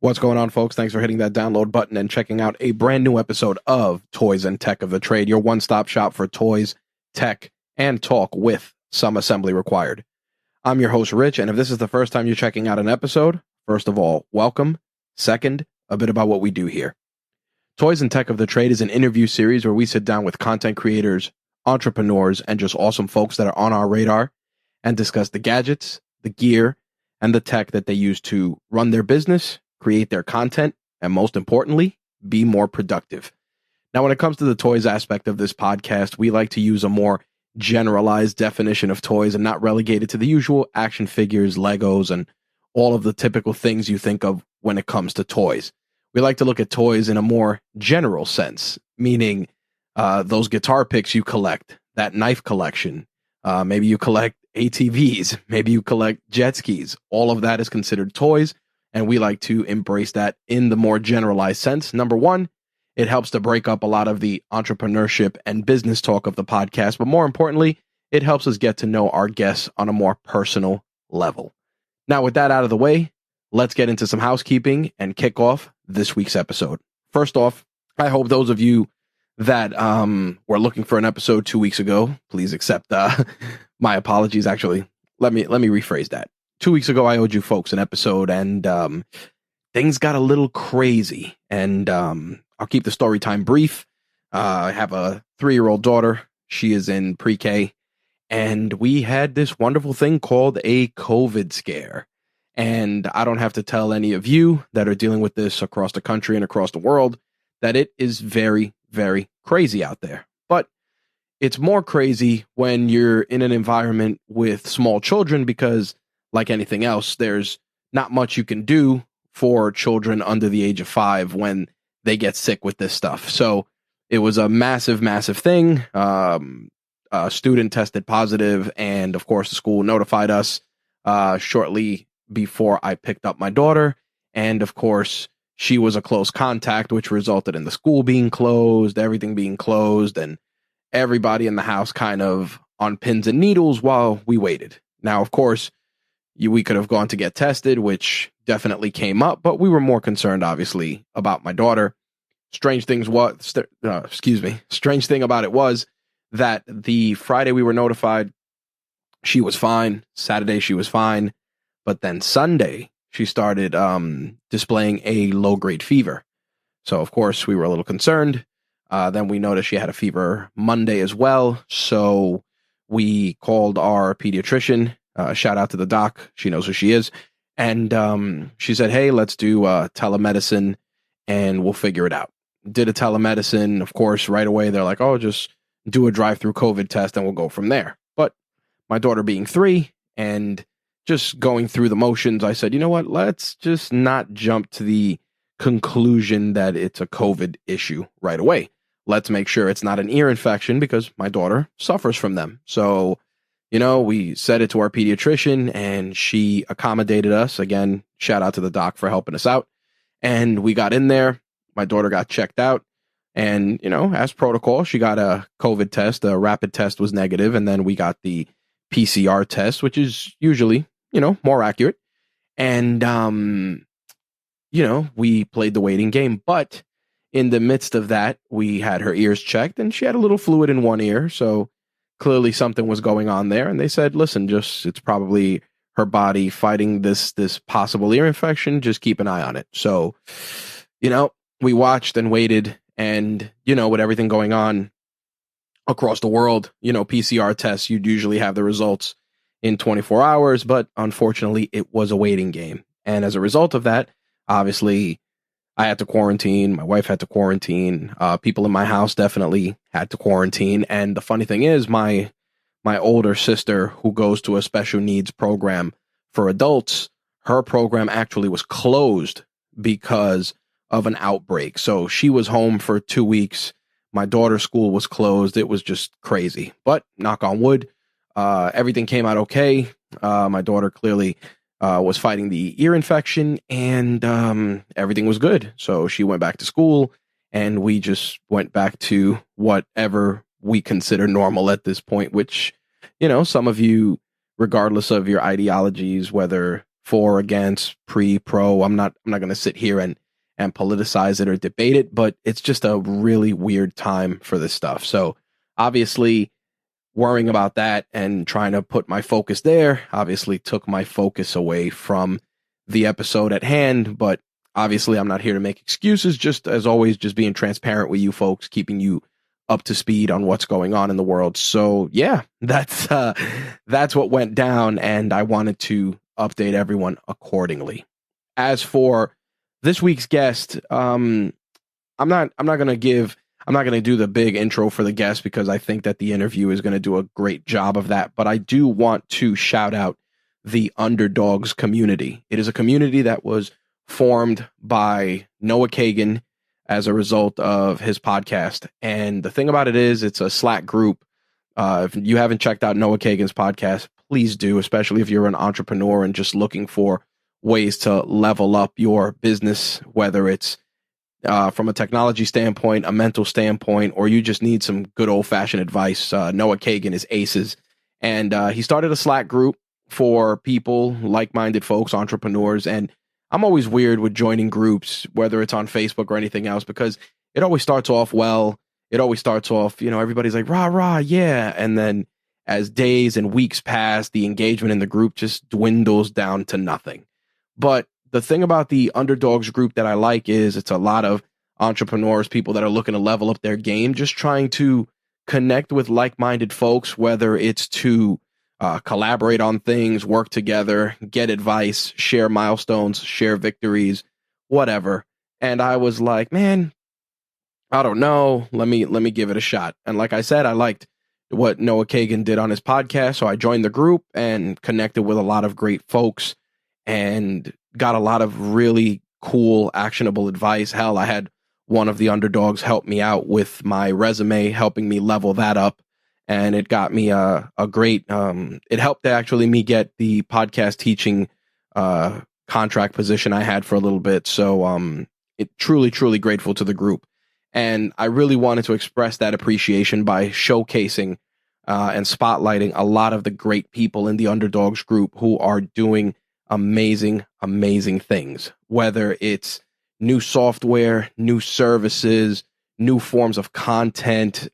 What's going on, folks? Thanks for hitting that download button and checking out a brand new episode of Toys and Tech of the Trade, your one-stop shop for toys, tech, and talk with some assembly required. I'm your host, Rich, and if this is the first time you're checking out an episode, first of all, welcome. Second, a bit about what we do here. Toys and Tech of the Trade is an interview series where we sit down with content creators, entrepreneurs, and just awesome folks that are on our radar and discuss the gadgets, the gear, and the tech that they use to run their business, create their content, and most importantly, be more productive. Now, when it comes to the toys aspect of this podcast, we like to use a more generalized definition of toys and not relegate it to the usual action figures, Legos, and all of the typical things you think of when it comes to toys. We like to look at toys in a more general sense, meaning those guitar picks you collect, that knife collection, maybe you collect ATVs, maybe you collect jet skis. All of that is considered toys. And we like to embrace that in the more generalized sense. Number one, it helps to break up a lot of the entrepreneurship and business talk of the podcast. But more importantly, it helps us get to know our guests on a more personal level. Now, with that out of the way, let's get into some housekeeping and kick off this week's episode. First off, I hope those of you that were looking for an episode 2 weeks ago, please accept my apologies. Actually, let me rephrase that. 2 weeks ago, I owed you folks an episode, and things got a little crazy. And I'll keep the story time brief. I have a 3-year-old daughter. She is in pre-K, and we had this wonderful thing called a COVID scare. And I don't have to tell any of you that are dealing with this across the country and across the world that it is very, very crazy out there. But it's more crazy when you're in an environment with small children because, like anything else, there's not much you can do for children under the age of 5 when they get sick with this stuff. So it was a massive, massive thing. A student tested positive, and of course, the school notified us shortly before I picked up my daughter. And of course, she was a close contact, which resulted in the school being closed, everything being closed, and everybody in the house kind of on pins and needles while we waited. Now, of course, we could have gone to get tested, which definitely came up, but we were more concerned, obviously, about my daughter. Strange thing about it was that the Friday we were notified, she was fine. Saturday, she was fine. But then Sunday, she started displaying a low-grade fever. So, of course, we were a little concerned. Then we noticed she had a fever Monday as well. So we called our pediatrician. Shout out to the doc. She knows who she is. And she said, hey, let's do telemedicine and we'll figure it out. Did a telemedicine. Of course, right away, they're like, oh, just do a drive-through COVID test and we'll go from there. But my daughter being 3 and just going through the motions, I said, you know what? Let's just not jump to the conclusion that it's a COVID issue right away. Let's make sure it's not an ear infection because my daughter suffers from them. So, we said it to our pediatrician and she accommodated us. Again, shout out to the doc for helping us out. And we got in there. My daughter got checked out. And, as protocol, she got a COVID test. A rapid test was negative. And then we got the PCR test, which is usually, more accurate. And, we played the waiting game. But in the midst of that, we had her ears checked and she had a little fluid in one ear. So clearly something was going on there. And they said, listen, it's probably her body fighting this possible ear infection. Just keep an eye on it. So, we watched and waited and, with everything going on across the world, PCR tests, you'd usually have the results in 24 hours, but unfortunately it was a waiting game. And as a result of that, obviously I had to quarantine. My wife had to quarantine. People in my house definitely had to quarantine. And the funny thing is, my older sister, who goes to a special needs program for adults, her program actually was closed because of an outbreak. So she was home for 2 weeks. My daughter's school was closed. It was just crazy. But knock on wood, everything came out okay. My daughter clearly was fighting the ear infection and everything was good. So she went back to school and we just went back to whatever we consider normal at this point, which, some of you, regardless of your ideologies, whether for, against, pre, pro. I'm not going to sit here and politicize it or debate it, but it's just a really weird time for this stuff. So obviously worrying about that and trying to put my focus there obviously took my focus away from the episode at hand. But obviously I'm not here to make excuses, just as always, just being transparent with you folks, keeping you up to speed on what's going on in the world. So yeah, that's what went down, and I wanted to update everyone accordingly. As for this week's guest, I'm not going to do the big intro for the guest because I think that the interview is going to do a great job of that. But I do want to shout out the Underdogs Community. It is a community that was formed by Noah Kagan as a result of his podcast. And the thing about it is, it's a Slack group. If you haven't checked out Noah Kagan's podcast, please do, especially if you're an entrepreneur and just looking for ways to level up your business, whether it's from a technology standpoint, a mental standpoint, or you just need some good old-fashioned advice. Noah Kagan is aces. And he started a Slack group for people, like-minded folks, entrepreneurs. And I'm always weird with joining groups, whether it's on Facebook or anything else, because it always starts off well. It always starts off, everybody's like, rah, rah, yeah. And then as days and weeks pass, the engagement in the group just dwindles down to nothing. But the thing about the Underdogs group that I like is it's a lot of entrepreneurs, people that are looking to level up their game, just trying to connect with like-minded folks, whether it's to collaborate on things, work together, get advice, share milestones, share victories, whatever. And I was like, man, I don't know. Let me give it a shot. And like I said, I liked what Noah Kagan did on his podcast. So I joined the group and connected with a lot of great folks and got a lot of really cool, actionable advice. Hell, I had one of the underdogs help me out with my resume, helping me level that up. And it got me a great, it helped actually me get the podcast teaching contract position I had for a little bit. So it truly, truly grateful to the group. And I really wanted to express that appreciation by showcasing and spotlighting a lot of the great people in the Underdogs group who are doing amazing, amazing things, whether it's new software, new services, new forms of content,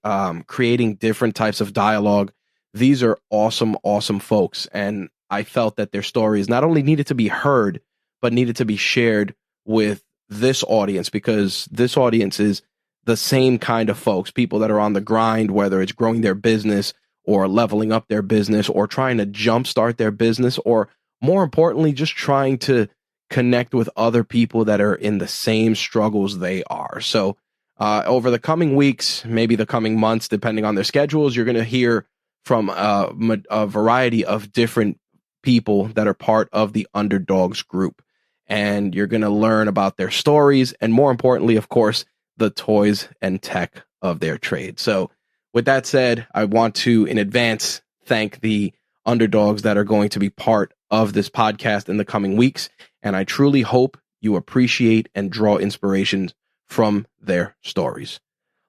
creating different types of dialogue. These are awesome, awesome folks. And I felt that their stories not only needed to be heard, but needed to be shared with this audience, because this audience is the same kind of folks, people that are on the grind, whether it's growing their business or leveling up their business or trying to jumpstart their business, or more importantly, just trying to connect with other people that are in the same struggles they are. So over the coming weeks, maybe the coming months, depending on their schedules, you're going to hear from a variety of different people that are part of the Underdogs group. And you're going to learn about their stories and, more importantly, of course, the toys and tech of their trade. So with that said, I want to, in advance, thank the underdogs that are going to be part of this podcast in the coming weeks. And I truly hope you appreciate and draw inspirations from their stories.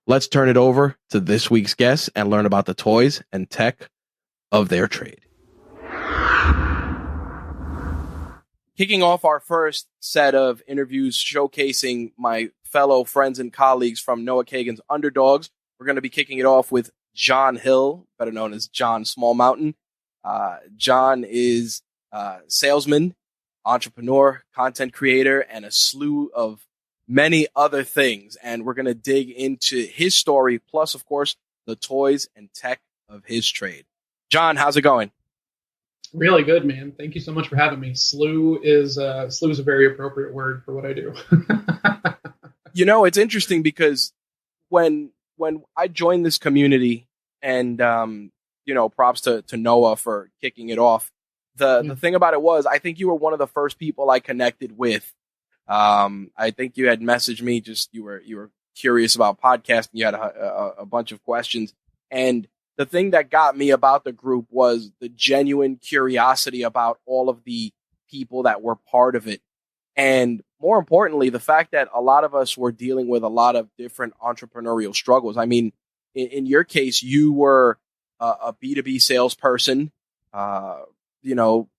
Let's turn it over to this week's guest and learn about the toys and tech of their trade. Kicking off our first set of interviews showcasing my fellow friends and colleagues from Noah Kagan's Underdogs, we're going to be kicking it off with John Hill, better known as John Smallmountain. John is a salesman, entrepreneur, content creator, and a slew of many other things. And we're going to dig into his story, plus, of course, the toys and tech of his trade. John, how's it going? Really good, man. Thank you so much for having me. Slew is a very appropriate word for what I do. It's interesting because when I joined this community, and props to Noah for kicking it off. The thing about it was, I think you were one of the first people I connected with. I think you had messaged me, just you were curious about podcasting. You had a bunch of questions, and the thing that got me about the group was the genuine curiosity about all of the people that were part of it. And more importantly, the fact that a lot of us were dealing with a lot of different entrepreneurial struggles. I mean, in your case, you were a B2B salesperson,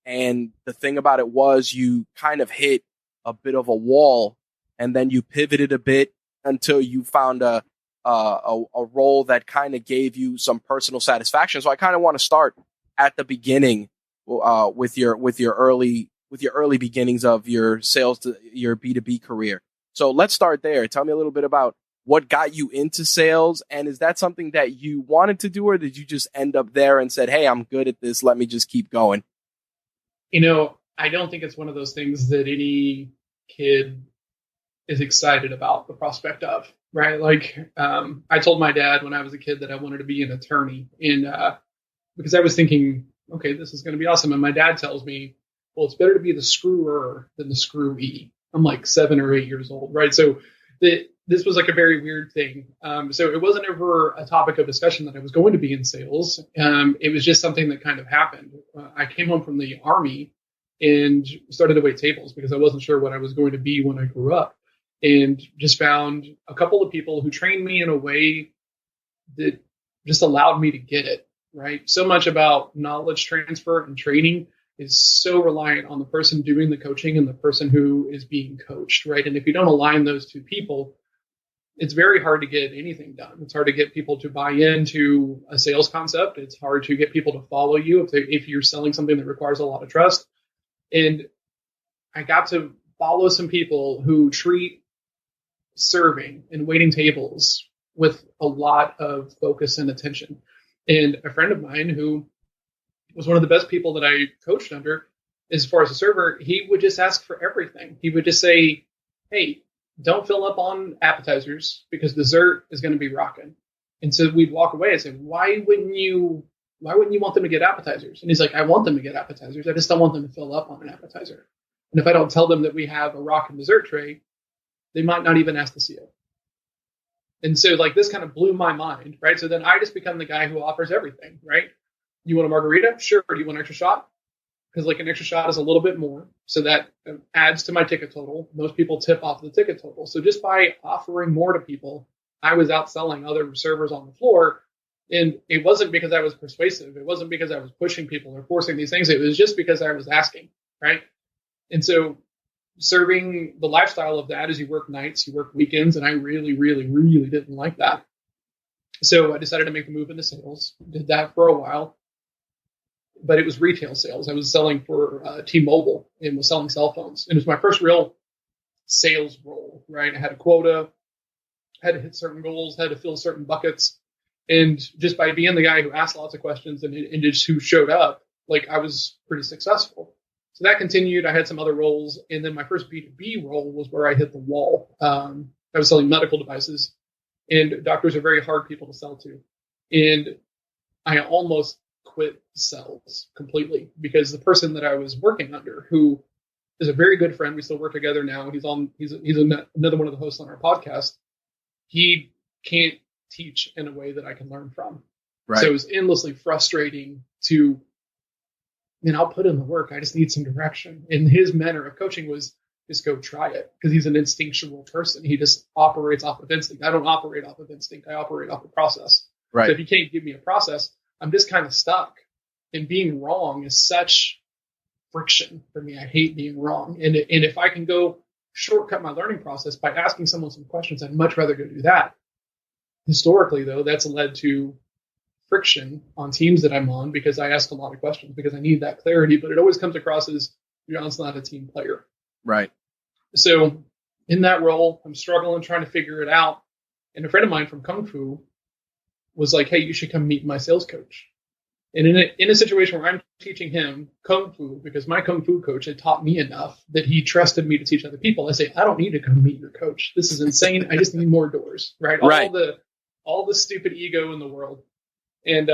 and the thing about it was you kind of hit a bit of a wall, and then you pivoted a bit until you found a role that kind of gave you some personal satisfaction. So I kind of want to start at the beginning with your early beginnings of your sales to your B2B career. So let's start there. Tell me a little bit about what got you into sales, and is that something that you wanted to do, or did you just end up there and said, hey, I'm good at this, let me just keep going? I don't think it's one of those things that any kid is excited about the prospect of, right? Like, I told my dad when I was a kid that I wanted to be an attorney, and because I was thinking, okay, this is going to be awesome. And my dad tells me, well, it's better to be the screwer than the screwee. I'm like 7 or 8 years old, right? So this was like a very weird thing. So it wasn't ever a topic of discussion that I was going to be in sales. It was just something that kind of happened. I came home from the Army and started to wait tables because I wasn't sure what I was going to be when I grew up, and just found a couple of people who trained me in a way that just allowed me to get it, right? So much about knowledge transfer and training is so reliant on the person doing the coaching and the person who is being coached, right? And if you don't align those two people, it's very hard to get anything done. It's hard to get people to buy into a sales concept. It's hard to get people to follow you if you're selling something that requires a lot of trust. And I got to follow some people who treat serving and waiting tables with a lot of focus and attention. And a friend of mine who was one of the best people that I coached under, as far as a server, he would just ask for everything. He would just say, hey, don't fill up on appetizers because dessert is going to be rocking. And so we'd walk away and say, why wouldn't you want them to get appetizers? And he's like, I want them to get appetizers. I just don't want them to fill up on an appetizer. And if I don't tell them that we have a rockin' dessert tray, they might not even ask to see it. And so like this kind of blew my mind, right? So then I just become the guy who offers everything, right? You want a margarita? Sure. Do you want an extra shot? Because like an extra shot is a little bit more. So that adds to my ticket total. Most people tip off the ticket total. So just by offering more to people, I was outselling other servers on the floor. And it wasn't because I was persuasive. It wasn't because I was pushing people or forcing these things. It was just because I was asking, right? And so serving the lifestyle of that is you work nights, you work weekends. And I really, really, really didn't like that. So I decided to make the move into sales. Did that for a while. But it was retail sales. I was selling for T-Mobile and was selling cell phones. And it was my first real sales role, right? I had a quota, had to hit certain goals, had to fill certain buckets. And just by being the guy who asked lots of questions and just who showed up, like I was pretty successful. So that continued. I had some other roles. And then my first B2B role was where I hit the wall. I was selling medical devices, and doctors are very hard people to sell to. And I almost quit sales completely because the person that I was working under, who is a very good friend, we still work together now. He's another one of the hosts on our podcast. He can't teach in a way that I can learn from. Right. So it was endlessly frustrating to, I'll put in the work. I just need some direction. And his manner of coaching was just go try it, because he's an instinctual person. He just operates off of instinct. I don't operate off of instinct. I operate off of process. Right. So if you can't give me a process, I'm just kind of stuck. And being wrong is such friction for me. I hate being wrong. And if I can go shortcut my learning process by asking someone some questions, I'd much rather go do that. Historically, though, that's led to friction on teams that I'm on because I ask a lot of questions because I need that clarity. But it always comes across as John's not a team player. Right. So in that role, I'm struggling, trying to figure it out. And a friend of mine from Kung Fu was like, hey, you should come meet my sales coach. And in a situation where I'm teaching him Kung Fu, because my Kung Fu coach had taught me enough that he trusted me to teach other people, I say, I don't need to come meet your coach. This is insane. I just need more doors, right? Right. All the stupid ego in the world. And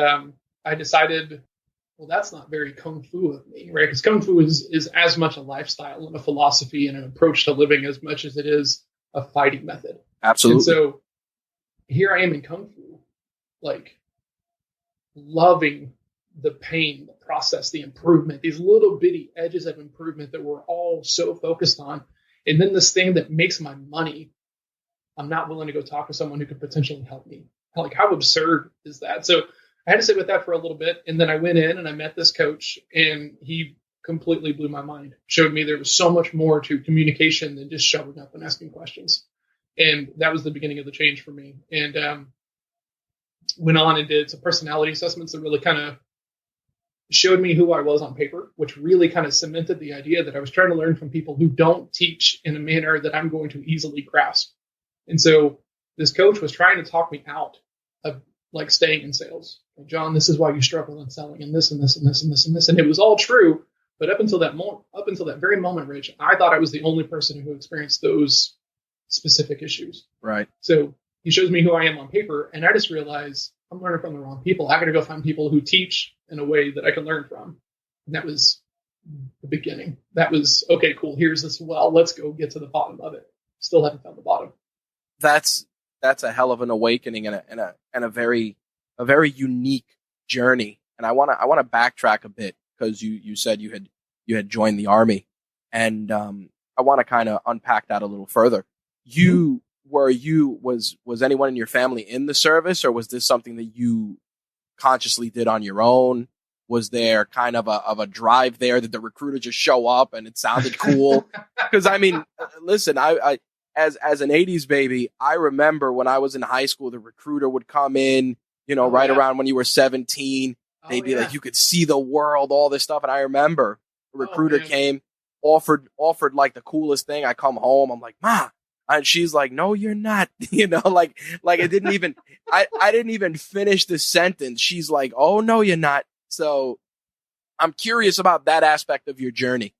I decided, well, that's not very Kung Fu of me, right? Because Kung Fu is as much a lifestyle and a philosophy and an approach to living as much as it is a fighting method. Absolutely. And so here I am in Kung Fu, like loving the pain, the process, the improvement, these little bitty edges of improvement that we're all so focused on. And then this thing that makes my money, I'm not willing to go talk to someone who could potentially help me. Like, how absurd is that? So I had to sit with that for a little bit. And then I went in and I met this coach, and he completely blew my mind. Showed me there was so much more to communication than just showing up and asking questions. And that was the beginning of the change for me. And went on and did some personality assessments that really kind of showed me who I was on paper, which really kind of cemented the idea that I was trying to learn from people who don't teach in a manner that I'm going to easily grasp. And so this coach was trying to talk me out of like staying in sales. Like, John, this is why you struggle in selling, and this and this and this and this and this. And it was all true. But up until that very moment, Rich, I thought I was the only person who experienced those specific issues. Right. So he shows me who I am on paper, and I just realize I'm learning from the wrong people. I got to go find people who teach in a way that I can learn from. And that was the beginning. That was, okay, cool. Here's this well. Let's go get to the bottom of it. Still haven't found the bottom. That's a hell of an awakening and a very unique journey. And I want to backtrack a bit, because you said you had joined the Army, and I want to kind of unpack that a little further. Was anyone in your family in the service, or was this something that you consciously did on your own? Was there kind of a drive there? Did the recruiter just show up and it sounded cool? Because I mean, listen, I as an 80s baby, I remember when I was in high school, the recruiter would come in, around when you were 17. They'd be like, you could see the world, all this stuff. And I remember the recruiter came, offered like the coolest thing. I come home, I'm like, Ma. And she's like, no, you're not, like it didn't even, I didn't even finish the sentence. She's like, oh, no, you're not. So I'm curious about that aspect of your journey.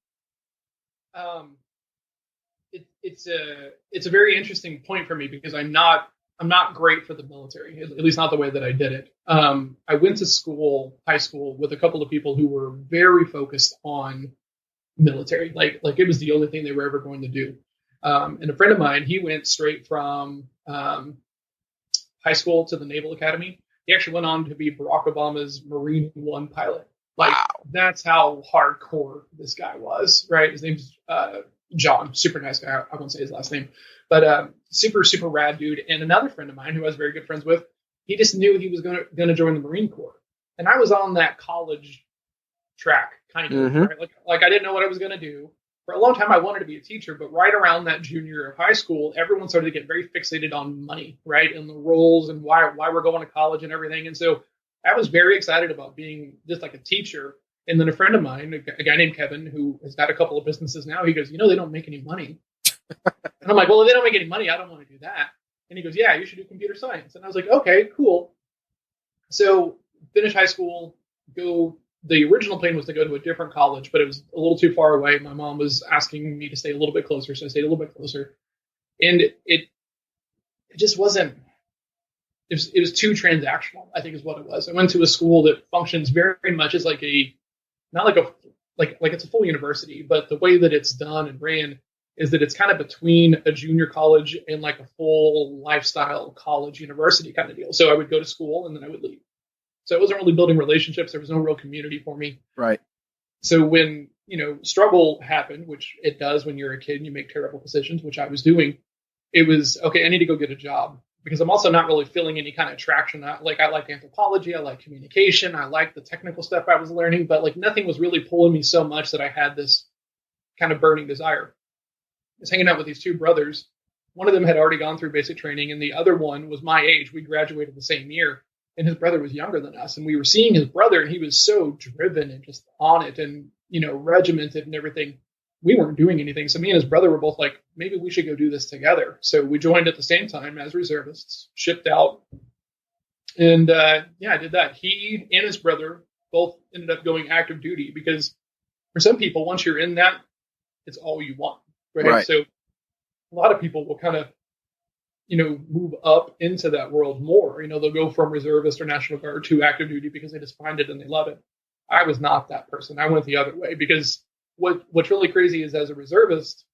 It's a very interesting point for me, because I'm not great for the military, at least not the way that I did it. I went to high school with a couple of people who were very focused on military. Like it was the only thing they were ever going to do. And a friend of mine, he went straight from high school to the Naval Academy. He actually went on to be Barack Obama's Marine One pilot. Wow. That's how hardcore this guy was, right? His name's John, super nice guy. I won't say his last name, but super, super rad dude. And another friend of mine who I was very good friends with, he just knew he was going to join the Marine Corps. And I was on that college track, kind of, right? Like I didn't know what I was going to do. For a long time, I wanted to be a teacher, but right around that junior year of high school, everyone started to get very fixated on money, right? And the roles and why we're going to college and everything. And so I was very excited about being just like a teacher. And then a friend of mine, a guy named Kevin, who has got a couple of businesses now, he goes, they don't make any money. And I'm like, well, if they don't make any money, I don't want to do that. And he goes, yeah, you should do computer science. And I was like, okay, cool. So finish high school, the original plan was to go to a different college, but it was a little too far away. My mom was asking me to stay a little bit closer, so I stayed a little bit closer. And it just wasn't, it was too transactional, I think is what it was. I went to a school that functions very much as like it's a full university, but the way that it's done and ran is that it's kind of between a junior college and like a full lifestyle college university kind of deal. So I would go to school and then I would leave. So I wasn't really building relationships. There was no real community for me. Right. So when, struggle happened, which it does when you're a kid and you make terrible decisions, which I was doing, it was, okay, I need to go get a job, because I'm also not really feeling any kind of traction. I like anthropology. I like communication. I like the technical stuff I was learning, but like nothing was really pulling me so much that I had this kind of burning desire. I was hanging out with these two brothers. One of them had already gone through basic training, and the other one was my age. We graduated the same year. And his brother was younger than us. And we were seeing his brother, and he was so driven and just on it and, regimented and everything. We weren't doing anything. So me and his brother were both like, maybe we should go do this together. So we joined at the same time as reservists, shipped out. And I did that. He and his brother both ended up going active duty, because for some people, once you're in that, it's all you want. Right. So a lot of people will kind of, move up into that world more. They'll go from reservist or National Guard to active duty because they just find it and they love it. I was not that person. I went the other way, because what's really crazy is, as a reservist,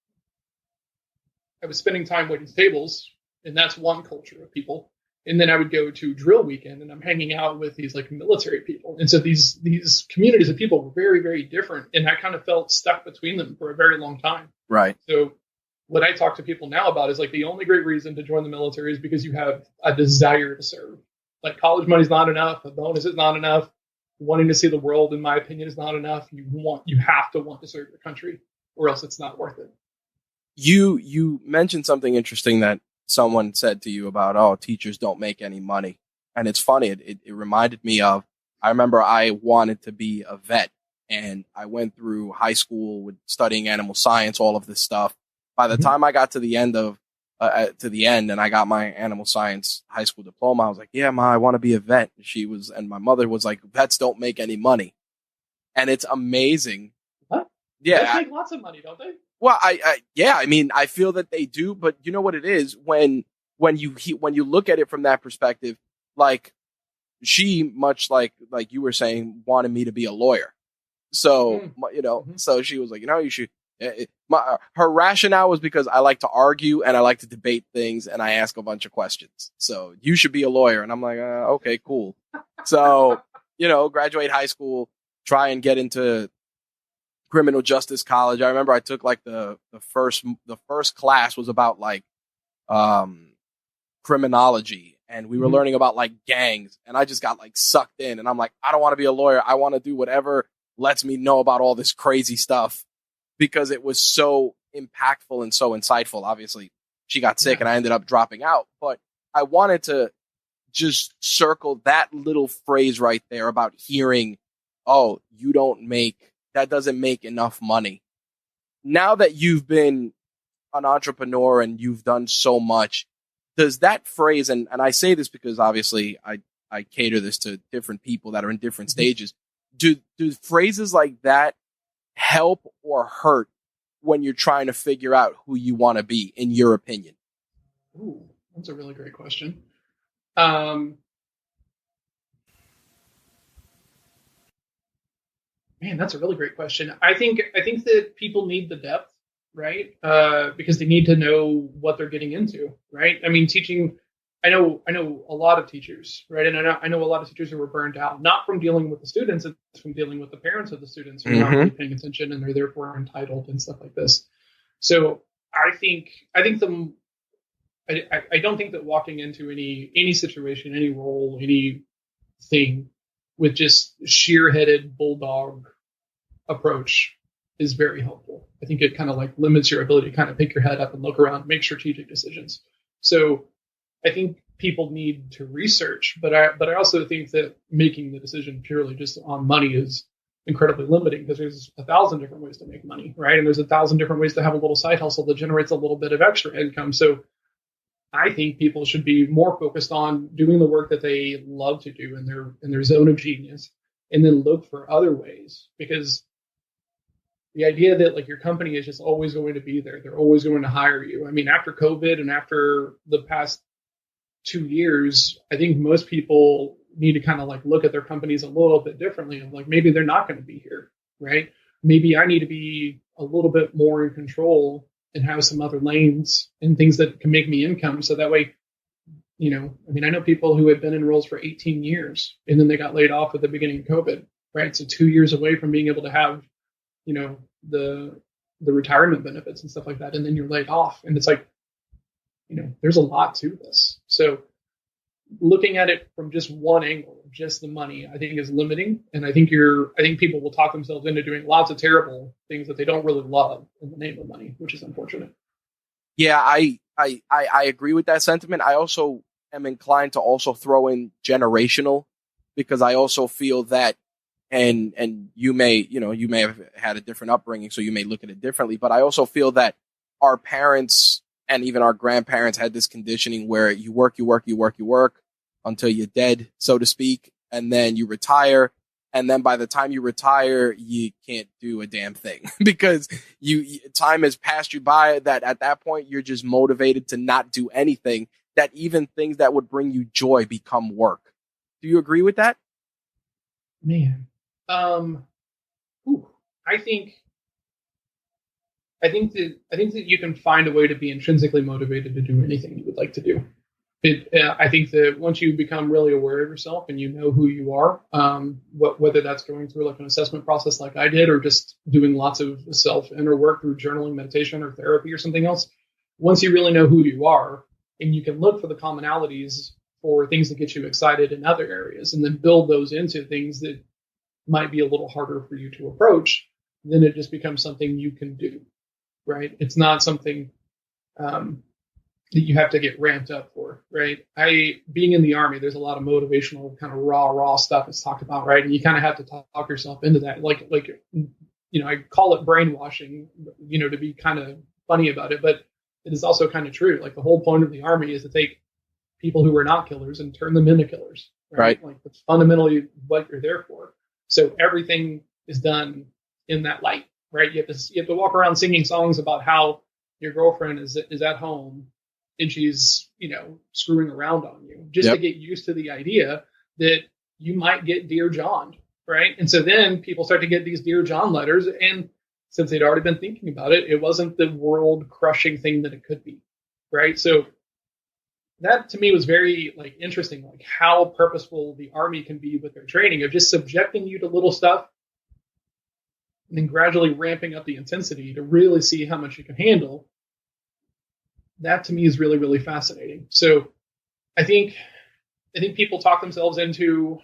I was spending time waiting tables, and that's one culture of people. And then I would go to drill weekend, and I'm hanging out with these like military people. And so these communities of people were very, very different. And I kind of felt stuck between them for a very long time. Right. So what I talk to people now about is like, the only great reason to join the military is because you have a desire to serve. Like college money's not enough. A bonus is not enough. Wanting to see the world, in my opinion, is not enough. You have to want to serve your country, or else it's not worth it. You mentioned something interesting that someone said to you about, oh, teachers don't make any money. And it's funny. It reminded me of, I remember I wanted to be a vet, and I went through high school with studying animal science, all of this stuff. By the time I got to the end and I got my animal science high school diploma, I was like, yeah, Ma, I want to be a vet. And my mother was like, vets don't make any money. And it's amazing. What? Yeah. Vets make lots of money, don't they? Well, I mean, I feel that they do, but you know what it is when you look at it from that perspective, like she, much like you were saying, wanted me to be a lawyer. So, so she was like, you should, her rationale was because I like to argue and I like to debate things and I ask a bunch of questions. So you should be a lawyer. And I'm like, okay, cool. So, graduate high school, try and get into criminal justice college. I remember I took like the first class was about like criminology, and we were learning about like gangs, and I just got like sucked in, and I'm like, I don't want to be a lawyer. I want to do whatever lets me know about all this crazy stuff, because it was so impactful and so insightful. Obviously, she got sick and I ended up dropping out, but I wanted to just circle that little phrase right there about hearing, oh, that doesn't make enough money. Now that you've been an entrepreneur and you've done so much, does that phrase, and I say this because obviously I cater this to different people that are in different stages, do phrases like that help or hurt when you're trying to figure out who you want to be, in your opinion? Ooh, that's a really great question. Man, that's a really great question. I think that people need the depth, right? Because they need to know what they're getting into, right? I mean, teaching. I know a lot of teachers, right? And I know a lot of teachers who were burned out, not from dealing with the students, it's from dealing with the parents of the students who are not really paying attention, and they're therefore entitled and stuff like this. So I don't think that walking into any situation, any role, anything with just sheer-headed bulldog approach is very helpful. I think it kind of like limits your ability to kind of pick your head up and look around, make strategic decisions. So I think people need to research, but I also think that making the decision purely just on money is incredibly limiting, because there's 1,000 different ways to make money, right? And there's 1,000 different ways to have a little side hustle that generates a little bit of extra income. So I think people should be more focused on doing the work that they love to do in their zone of genius, and then look for other ways, because the idea that like your company is just always going to be there, they're always going to hire you. I mean, after COVID and after the past 2 years, I think most people need to kind of like look at their companies a little bit differently, and like maybe they're not going to be here, right? Maybe I need to be a little bit more in control and have some other lanes and things that can make me income. So that way, I mean, I know people who had been in roles for 18 years and then they got laid off at the beginning of COVID, right? So 2 years away from being able to have, the retirement benefits and stuff like that. And then you're laid off. And it's like, there's a lot to this. So looking at it from just one angle, just the money, I think is limiting. And I think people will talk themselves into doing lots of terrible things that they don't really love in the name of money, which is unfortunate. Yeah, I agree with that sentiment. I also am inclined to also throw in generational, because I also feel that, and you may have had a different upbringing, so you may look at it differently, but I also feel that our parents and even our grandparents had this conditioning where you work until you're dead, so to speak, and then you retire. And then by the time you retire, you can't do a damn thing because time has passed you by, that at that point, you're just motivated to not do anything, that even things that would bring you joy become work. Do you agree with that? Man. I think that you can find a way to be intrinsically motivated to do anything you would like to do. I think that once you become really aware of yourself and you know who you are, whether that's going through like an assessment process like I did, or just doing lots of self-inner work through journaling, meditation, or therapy or something else, once you really know who you are and you can look for the commonalities for things that get you excited in other areas, and then build those into things that might be a little harder for you to approach. Then it just becomes something you can do, right? It's not something that you have to get ramped up for, right? Being in the Army, there's a lot of motivational kind of raw stuff that's talked about, right? And you kind of have to talk yourself into that. Like, I call it brainwashing, to be kind of funny about it, but it is also kind of true. Like, the whole point of the Army is to take people who are not killers and turn them into killers, right? Like, that's fundamentally what you're there for. So everything is done in that light, right? You have to walk around singing songs about how your girlfriend is at home and she's, screwing around on you, just to get used to the idea that you might get Dear John, right? And so then people start to get these Dear John letters, and since they'd already been thinking about it, it wasn't the world-crushing thing that it could be, right? So that to me was very interesting, like how purposeful the Army can be with their training of just subjecting you to little stuff and then gradually ramping up the intensity to really see how much you can handle. That to me is really, really fascinating. So I think people talk themselves into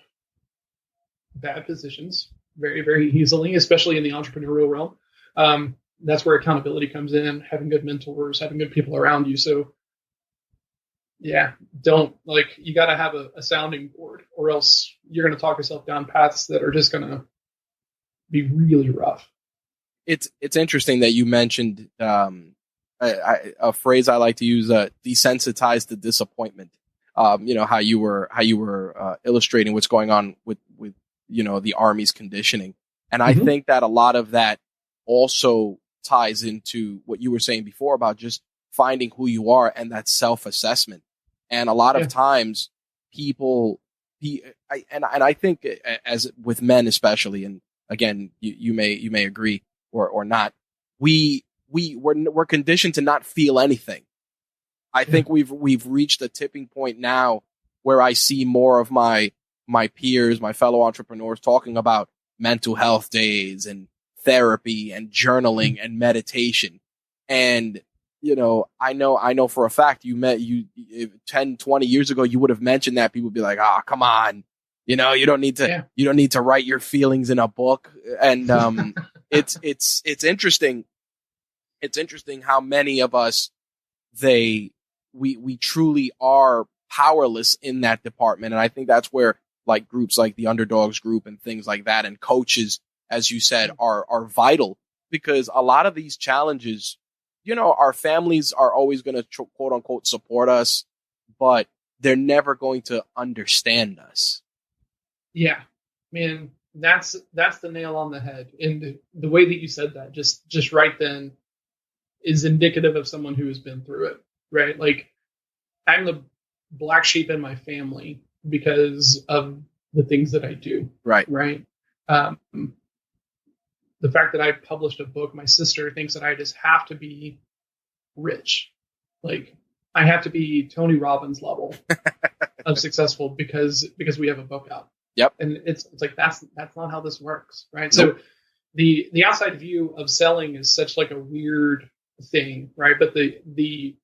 bad positions very, very easily, especially in the entrepreneurial realm. That's where accountability comes in, having good mentors, having good people around you. So yeah, you got to have a sounding board, or else you're going to talk yourself down paths that are just going to be really rough. It's interesting that you mentioned a phrase I like to use, desensitized to disappointment. How you were illustrating what's going on with the Army's conditioning. And I think that a lot of that also ties into what you were saying before about just finding who you are and that self-assessment. And a lot of times people, I think as with men especially, and again, you may agree or not, we're conditioned to not feel anything. I think we've reached a tipping point now where I see more of my peers, my fellow entrepreneurs talking about mental health days and therapy and journaling and meditation. And, I know for a fact you 10, 20 years ago, you would have mentioned that. People would be like, come on. You don't need to write your feelings in a book. And, it's interesting. It's interesting how many of us, we truly are powerless in that department. And I think that's where like groups like the Underdogs group and things like that, and coaches, as you said, are vital, because a lot of these challenges, our families are always going to quote unquote support us, but they're never going to understand us. Yeah, man, that's the nail on the head. And the way that you said that just right then is indicative of someone who has been through it, right? Like, I'm the black sheep in my family because of the things that I do. Right. Right. The fact that I published a book, my sister thinks that I just have to be rich. Like, I have to be Tony Robbins level of successful because we have a book out. Yep. And it's like, that's not how this works. Right. Nope. So the outside view of selling is such like a weird thing, right? But the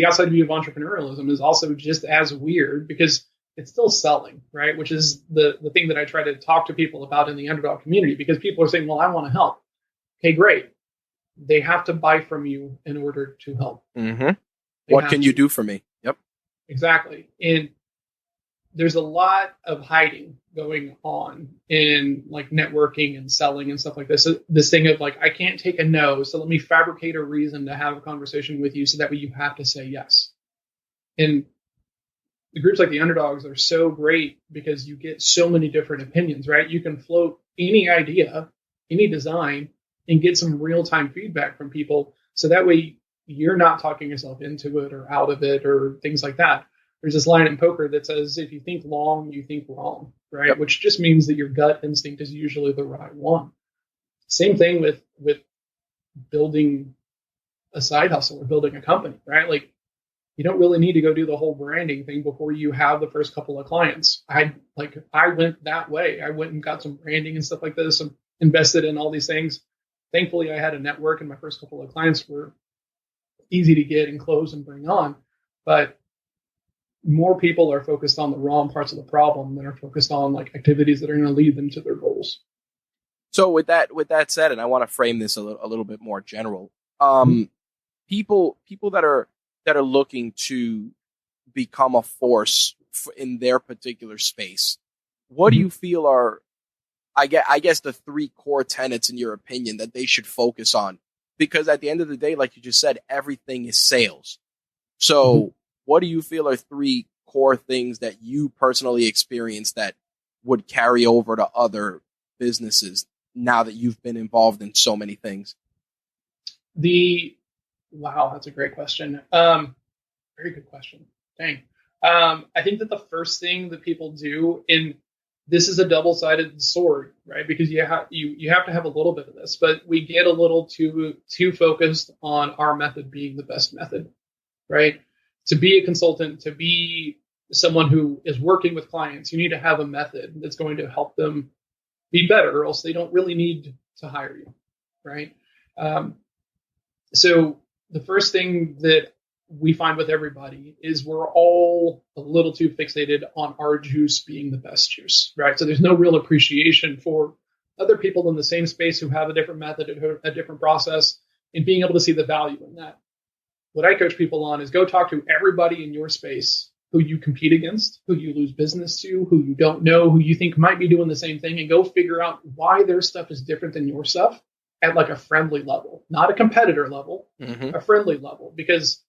outside view of entrepreneurialism is also just as weird, because it's still selling, right? Which is the thing that I try to talk to people about in the Underdog community, because people are saying, well, I want to help. Okay, great. They have to buy from you in order to help. Mm-hmm. What can you do for me? Yep. Exactly. And there's a lot of hiding going on in like networking and selling and stuff like this. So this thing of like, I can't take a no, so let me fabricate a reason to have a conversation with you so that way you have to say yes. And the groups like the Underdogs are so great because you get so many different opinions, right? You can float any idea, any design, and get some real-time feedback from people. So that way you're not talking yourself into it or out of it or things like that. There's this line in poker that says, if you think long, you think wrong, right? Yep. Which just means that your gut instinct is usually the right one. Same thing with building a side hustle or building a company, right? Like, you don't really need to go do the whole branding thing before you have the first couple of clients. I went that way. I went and got some branding and stuff like this and invested in all these things. Thankfully, I had a network, and my first couple of clients were easy to get and close and bring on. But more people are focused on the wrong parts of the problem than are focused on like activities that are going to lead them to their goals. So with that said, and I want to frame this a little bit more general, people that are looking to become a force in their particular space, what do you feel are, I guess, the three core tenets in your opinion that they should focus on? Because at the end of the day, like you just said, everything is sales. So what do you feel are three core things that you personally experienced that would carry over to other businesses now that you've been involved in so many things? Wow, that's a great question. Very good question. Dang. I think that the first thing that people do, and this is a double-sided sword, right? Because you have to have a little bit of this, but we get a little too focused on our method being the best method, right? To be a consultant, to be someone who is working with clients, you need to have a method that's going to help them be better, or else they don't really need to hire you, right? So the first thing that we find with everybody is we're all a little too fixated on our juice being the best juice, right? So there's no real appreciation for other people in the same space who have a different method, a different process, and being able to see the value in that. What I coach people on is go talk to everybody in your space who you compete against, who you lose business to, who you don't know, who you think might be doing the same thing, and go figure out why their stuff is different than your stuff at like a friendly level, not a competitor level, a friendly level, because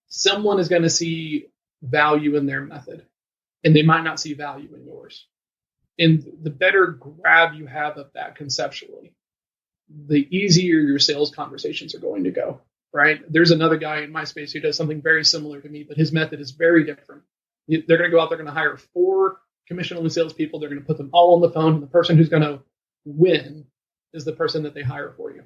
someone is going to see value in their method and they might not see value in yours. And the better grab you have of that conceptually, the easier your sales conversations are going to go, right? There's another guy in my space who does something very similar to me, but his method is very different. They're going to go out, they're going to hire 4 commission-only salespeople. They're going to put them all on the phone. And the person who's going to win is the person that they hire for you.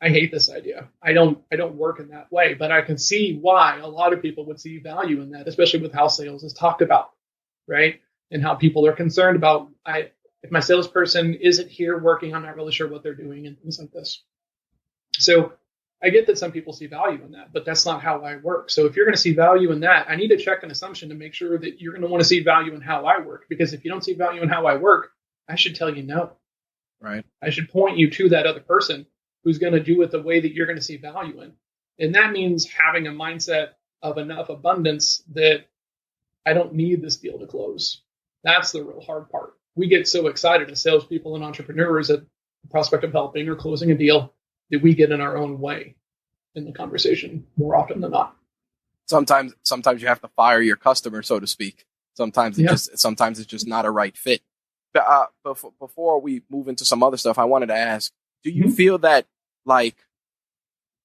I hate this idea. I don't work in that way, but I can see why a lot of people would see value in that, especially with how sales is talked about, right? And how people are concerned about, if my salesperson isn't here working, I'm not really sure what they're doing and things like this. So I get that some people see value in that, but that's not how I work. So if you're going to see value in that, I need to check an assumption to make sure that you're going to want to see value in how I work. Because if you don't see value in how I work, I should tell you no. Right. I should point you to that other person who's going to do it the way that you're going to see value in. And that means having a mindset of enough abundance that I don't need this deal to close. That's the real hard part. We get so excited as salespeople and entrepreneurs at the prospect of helping or closing a deal that we get in our own way in the conversation more often than not. Sometimes you have to fire your customer, so to speak. Sometimes it's just not a right fit. But before we move into some other stuff, I wanted to ask, do you feel that, like,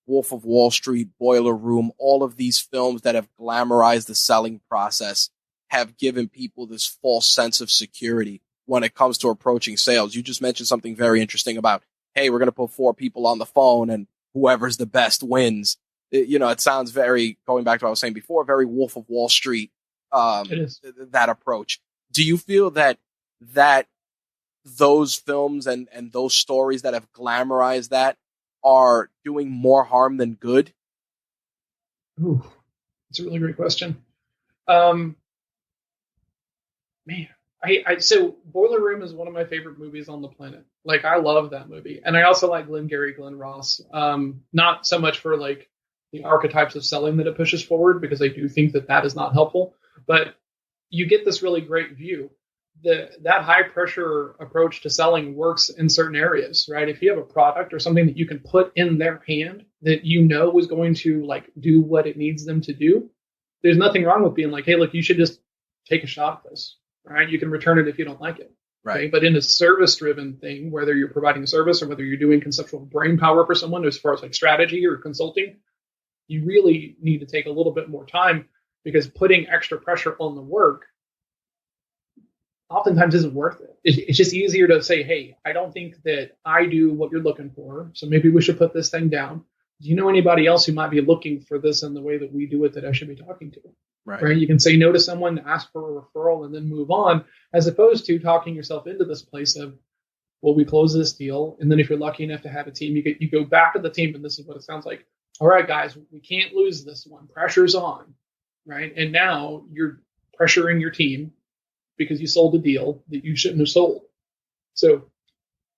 Wolf of Wall Street, Boiler Room, all of these films that have glamorized the selling process have given people this false sense of security when it comes to approaching sales? You just mentioned something very interesting about, hey, we're going to put 4 people on the phone and whoever's the best wins. It sounds very, going back to what I was saying before, very Wolf of Wall Street, It is. that approach. Do you feel that those films and those stories that have glamorized that are doing more harm than good? Ooh, that's a really great question. So Boiler Room is one of my favorite movies on the planet. Like, I love that movie. And I also like Glengarry Glen Ross. Not so much for like the archetypes of selling that it pushes forward, because I do think that is not helpful, but you get this really great view. That high pressure approach to selling works in certain areas, right? If you have a product or something that you can put in their hand that you know is going to like do what it needs them to do, there's nothing wrong with being like, hey, look, you should just take a shot at this, right? You can return it if you don't like it. Right. Okay? But in a service driven thing, whether you're providing a service or whether you're doing conceptual brain power for someone as far as like strategy or consulting, you really need to take a little bit more time, because putting extra pressure on the work oftentimes isn't worth it. It's just easier to say, hey, I don't think that I do what you're looking for, so maybe we should put this thing down. Do you know anybody else who might be looking for this in the way that we do it that I should be talking to? Right? You can say no to someone, ask for a referral, and then move on, as opposed to talking yourself into this place of, well, we close this deal, and then if you're lucky enough to have a team, you go back to the team, and this is what it sounds like. All right, guys, we can't lose this one. Pressure's on. right? And now you're pressuring your team because you sold a deal that you shouldn't have sold. So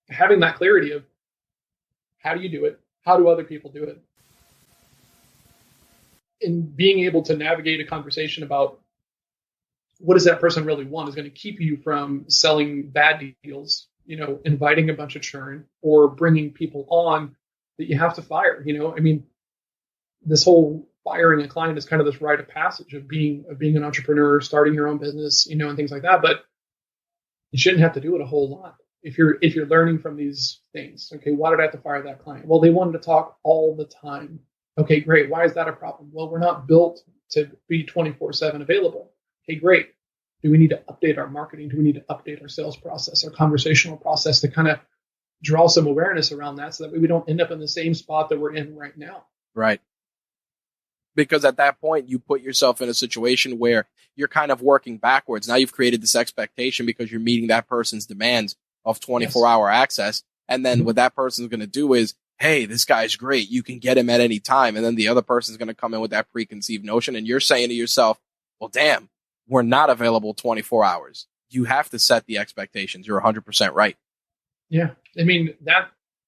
having that clarity of how do you do it? How do other people do it? And being able to navigate a conversation about what does that person really want is going to keep you from selling bad deals, inviting a bunch of churn or bringing people on that you have to fire. I mean, this whole firing a client is kind of this rite of passage of being an entrepreneur, starting your own business, and things like that. But you shouldn't have to do it a whole lot if you're learning from these things. Okay, why did I have to fire that client? Well, they wanted to talk all the time. Okay, great. Why is that a problem? Well, we're not built to be 24/7 available. Okay, great. Do we need to update our marketing? Do we need to update our sales process, our conversational process to kind of draw some awareness around that so that we don't end up in the same spot that we're in right now? Right. Because at that point, you put yourself in a situation where you're kind of working backwards. Now you've created this expectation because you're meeting that person's demands of 24-hour access. And then what that person's going to do is, hey, this guy's great. You can get him at any time. And then the other person's going to come in with that preconceived notion. And you're saying to yourself, well, damn, we're not available 24 hours. You have to set the expectations. You're 100% right. Yeah. I mean,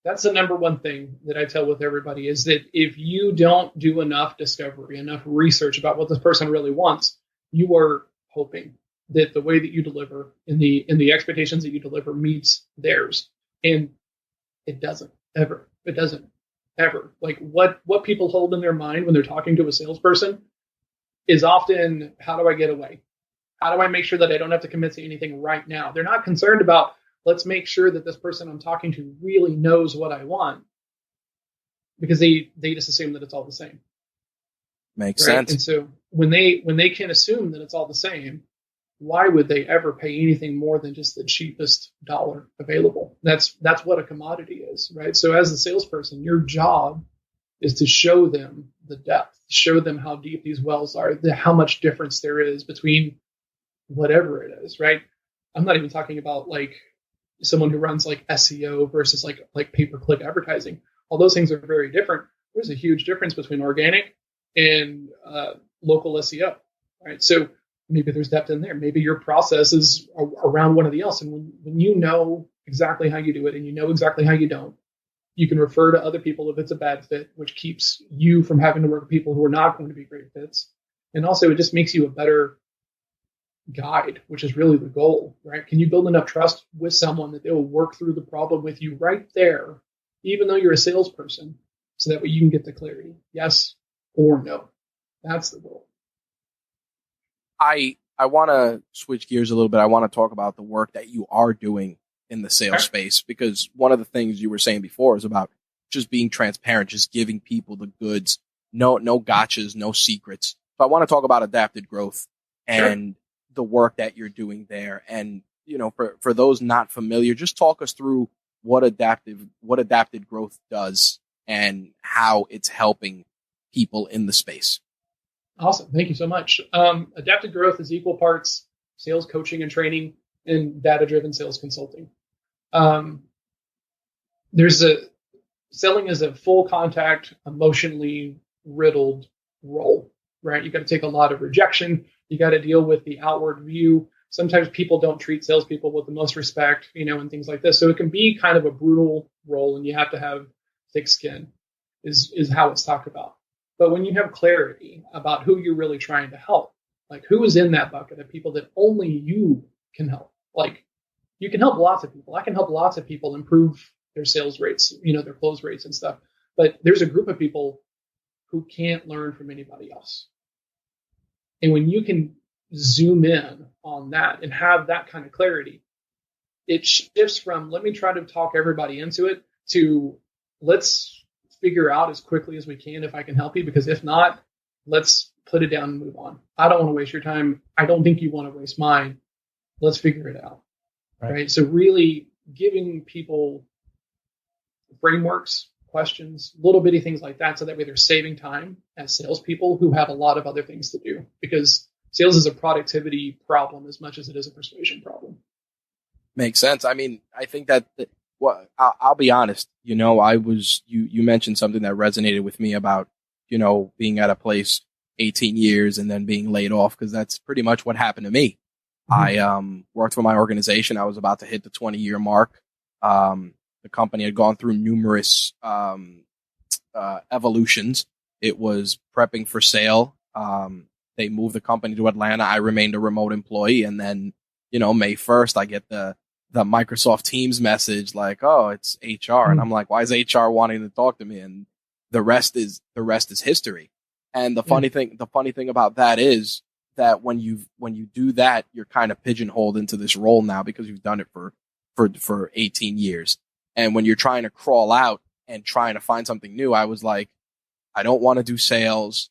that's the number one thing that I tell with everybody is that if you don't do enough discovery, enough research about what this person really wants, you are hoping that the way that you deliver in the expectations that you deliver meets theirs. And it doesn't ever. It doesn't ever. Like what people hold in their mind when they're talking to a salesperson is often, how do I get away? How do I make sure that I don't have to commit to anything right now? They're not concerned about, let's make sure that this person I'm talking to really knows what I want, because they just assume that it's all the same. Makes sense. And so when they can assume that it's all the same, why would they ever pay anything more than just the cheapest dollar available? That's what a commodity is, right? So as a salesperson, your job is to show them the depth, show them how deep these wells are, how much difference there is between whatever it is, right? I'm not even talking about like someone who runs like SEO versus like pay-per-click advertising. All those things are very different. There's a huge difference between organic and local SEO, right? So maybe there's depth in there. Maybe your process is around one of the else. And when you know exactly how you do it and you know exactly how you don't, you can refer to other people if it's a bad fit, which keeps you from having to work with people who are not going to be great fits. And also it just makes you a better guide, which is really the goal, right? Can you build enough trust with someone that they will work through the problem with you right there, even though you're a salesperson, so that way you can get the clarity, yes or no. That's the goal. I want to switch gears a little bit. I want to talk about the work that you are doing in the sales space, because one of the things you were saying before is about just being transparent, just giving people the goods, no gotchas, no secrets. So I want to talk about adapted growth and the work that you're doing there. And, for those not familiar, just talk us through what adapted growth does and how it's helping people in the space. Awesome. Thank you so much. Adapted growth is equal parts sales coaching and training and data-driven sales consulting. Selling is a full contact, emotionally riddled role, right? You got to take a lot of rejection. You got to deal with the outward view. Sometimes people don't treat salespeople with the most respect, and things like this. So it can be kind of a brutal role, and you have to have thick skin is how it's talked about. But when you have clarity about who you're really trying to help, like who is in that bucket of people that only you can help, like you can help lots of people. I can help lots of people improve their sales rates, their close rates and stuff. But there's a group of people who can't learn from anybody else. And when you can zoom in on that and have that kind of clarity, it shifts from let me try to talk everybody into it to let's figure out as quickly as we can if I can help you, because if not, let's put it down and move on. I don't want to waste your time. I don't think you want to waste mine. Let's figure it out. Right? So really giving people frameworks, questions, little bitty things like that, so that way they're saving time as salespeople who have a lot of other things to do, because sales is a productivity problem as much as it is a persuasion problem. Makes sense. I mean, I think that I'll be honest, you mentioned something that resonated with me about, being at a place 18 years and then being laid off, because that's pretty much what happened to me. I worked for my organization. I was about to hit the 20-year mark. The company had gone through numerous evolutions. It was prepping for sale. They moved the company to Atlanta. I remained a remote employee. And then, May 1st, I get the Microsoft Teams message like, oh, it's HR. And I'm like, why is HR wanting to talk to me? And the rest is history. And the funny thing about that is that when you do that, you're kind of pigeonholed into this role now because you've done it for 18 years. And when you're trying to crawl out and trying to find something new, I was like, I don't want to do sales.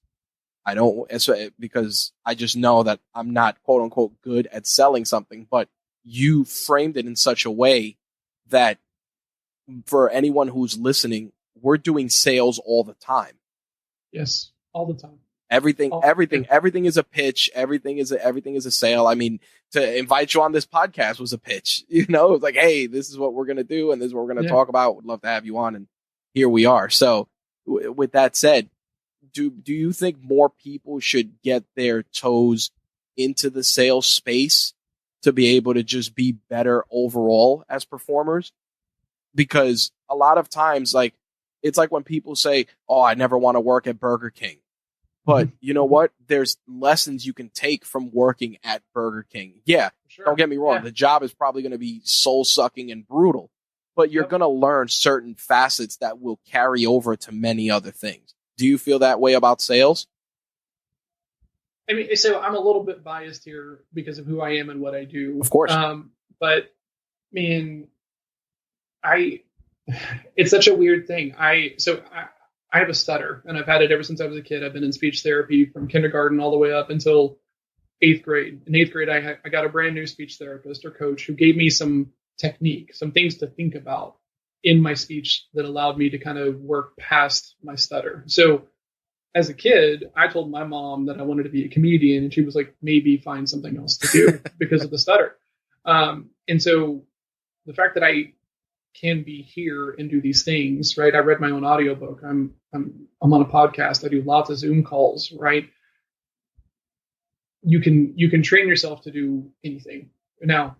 Because I just know that I'm not quote unquote good at selling something, but you framed it in such a way that for anyone who's listening, we're doing sales all the time. Yes. All the time. Everything is a pitch. Everything is a sale. I mean, to invite you on this podcast was a pitch, it was like, hey, this is what we're going to do. And this is what we're going to talk about. Would love to have you on. And here we are. So with that said, do you think more people should get their toes into the sales space to be able to just be better overall as performers? Because a lot of times, like, it's like when people say, oh, I never want to work at Burger King. But you know what? There's lessons you can take from working at Burger King. Yeah, sure. Don't get me wrong. Yeah. The job is probably going to be soul-sucking and brutal, but you're going to learn certain facets that will carry over to many other things. Do you feel that way about sales? I mean, so I'm a little bit biased here because of who I am and what I do. Of course. But, it's such a weird thing. I have a stutter, and I've had it ever since I was a kid. I've been in speech therapy from kindergarten all the way up until 8th grade. In 8th grade, I got a brand new speech therapist or coach who gave me some technique, some things to think about in my speech that allowed me to kind of work past my stutter. So as a kid, I told my mom that I wanted to be a comedian, and she was like, maybe find something else to do because of the stutter. And so the fact that I can be here and do these things, right? I read my own audiobook. I'm on a podcast. I do lots of Zoom calls, right? You can train yourself to do anything. Now,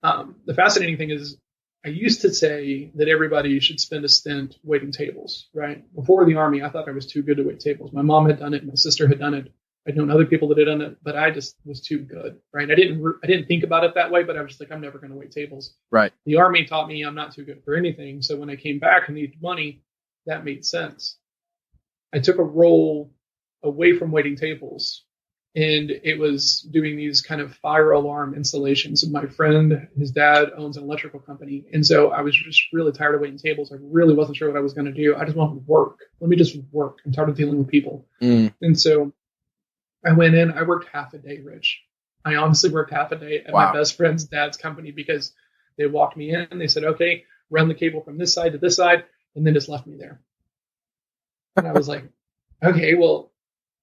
the fascinating thing is I used to say that everybody should spend a stint waiting tables, right? Before the Army, I thought I was too good to wait tables. My mom had done it. My sister had done it. I'd known other people that had done it, but I just was too good, right? I didn't think about it that way, but I was just like, I'm never going to wait tables. Right. The Army taught me I'm not too good for anything. So when I came back and needed money, that made sense. I took a role away from waiting tables, and it was doing these kind of fire alarm installations. And my friend, his dad owns an electrical company. And so I was just really tired of waiting tables. I really wasn't sure what I was going to do. I just wanted to work. Let me just work. I'm tired of dealing with people. And so I went in, I worked half a day, Rich. I honestly worked half a day at my best friend's dad's company because they walked me in and they said, okay, run the cable from this side to this side, and then just left me there. And I was like, okay, well,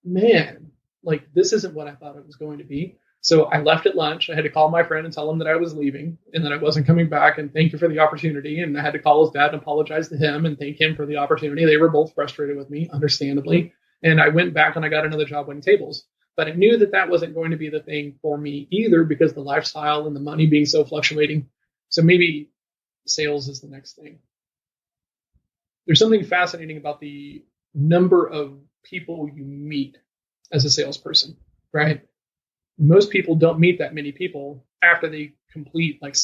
man, like this isn't what I thought it was going to be. So I left at lunch. I had to call my friend and tell him that I was leaving and that I wasn't coming back, and thank you for the opportunity. And I had to call his dad and apologize to him and thank him for the opportunity. They were both frustrated with me, understandably. And I went back and I got another job waiting tables. But I knew that that wasn't going to be the thing for me either because the lifestyle and the money being so fluctuating. So maybe sales is the next thing. There's something fascinating about the number of people you meet as a salesperson, right? Most people don't meet that many people after they complete like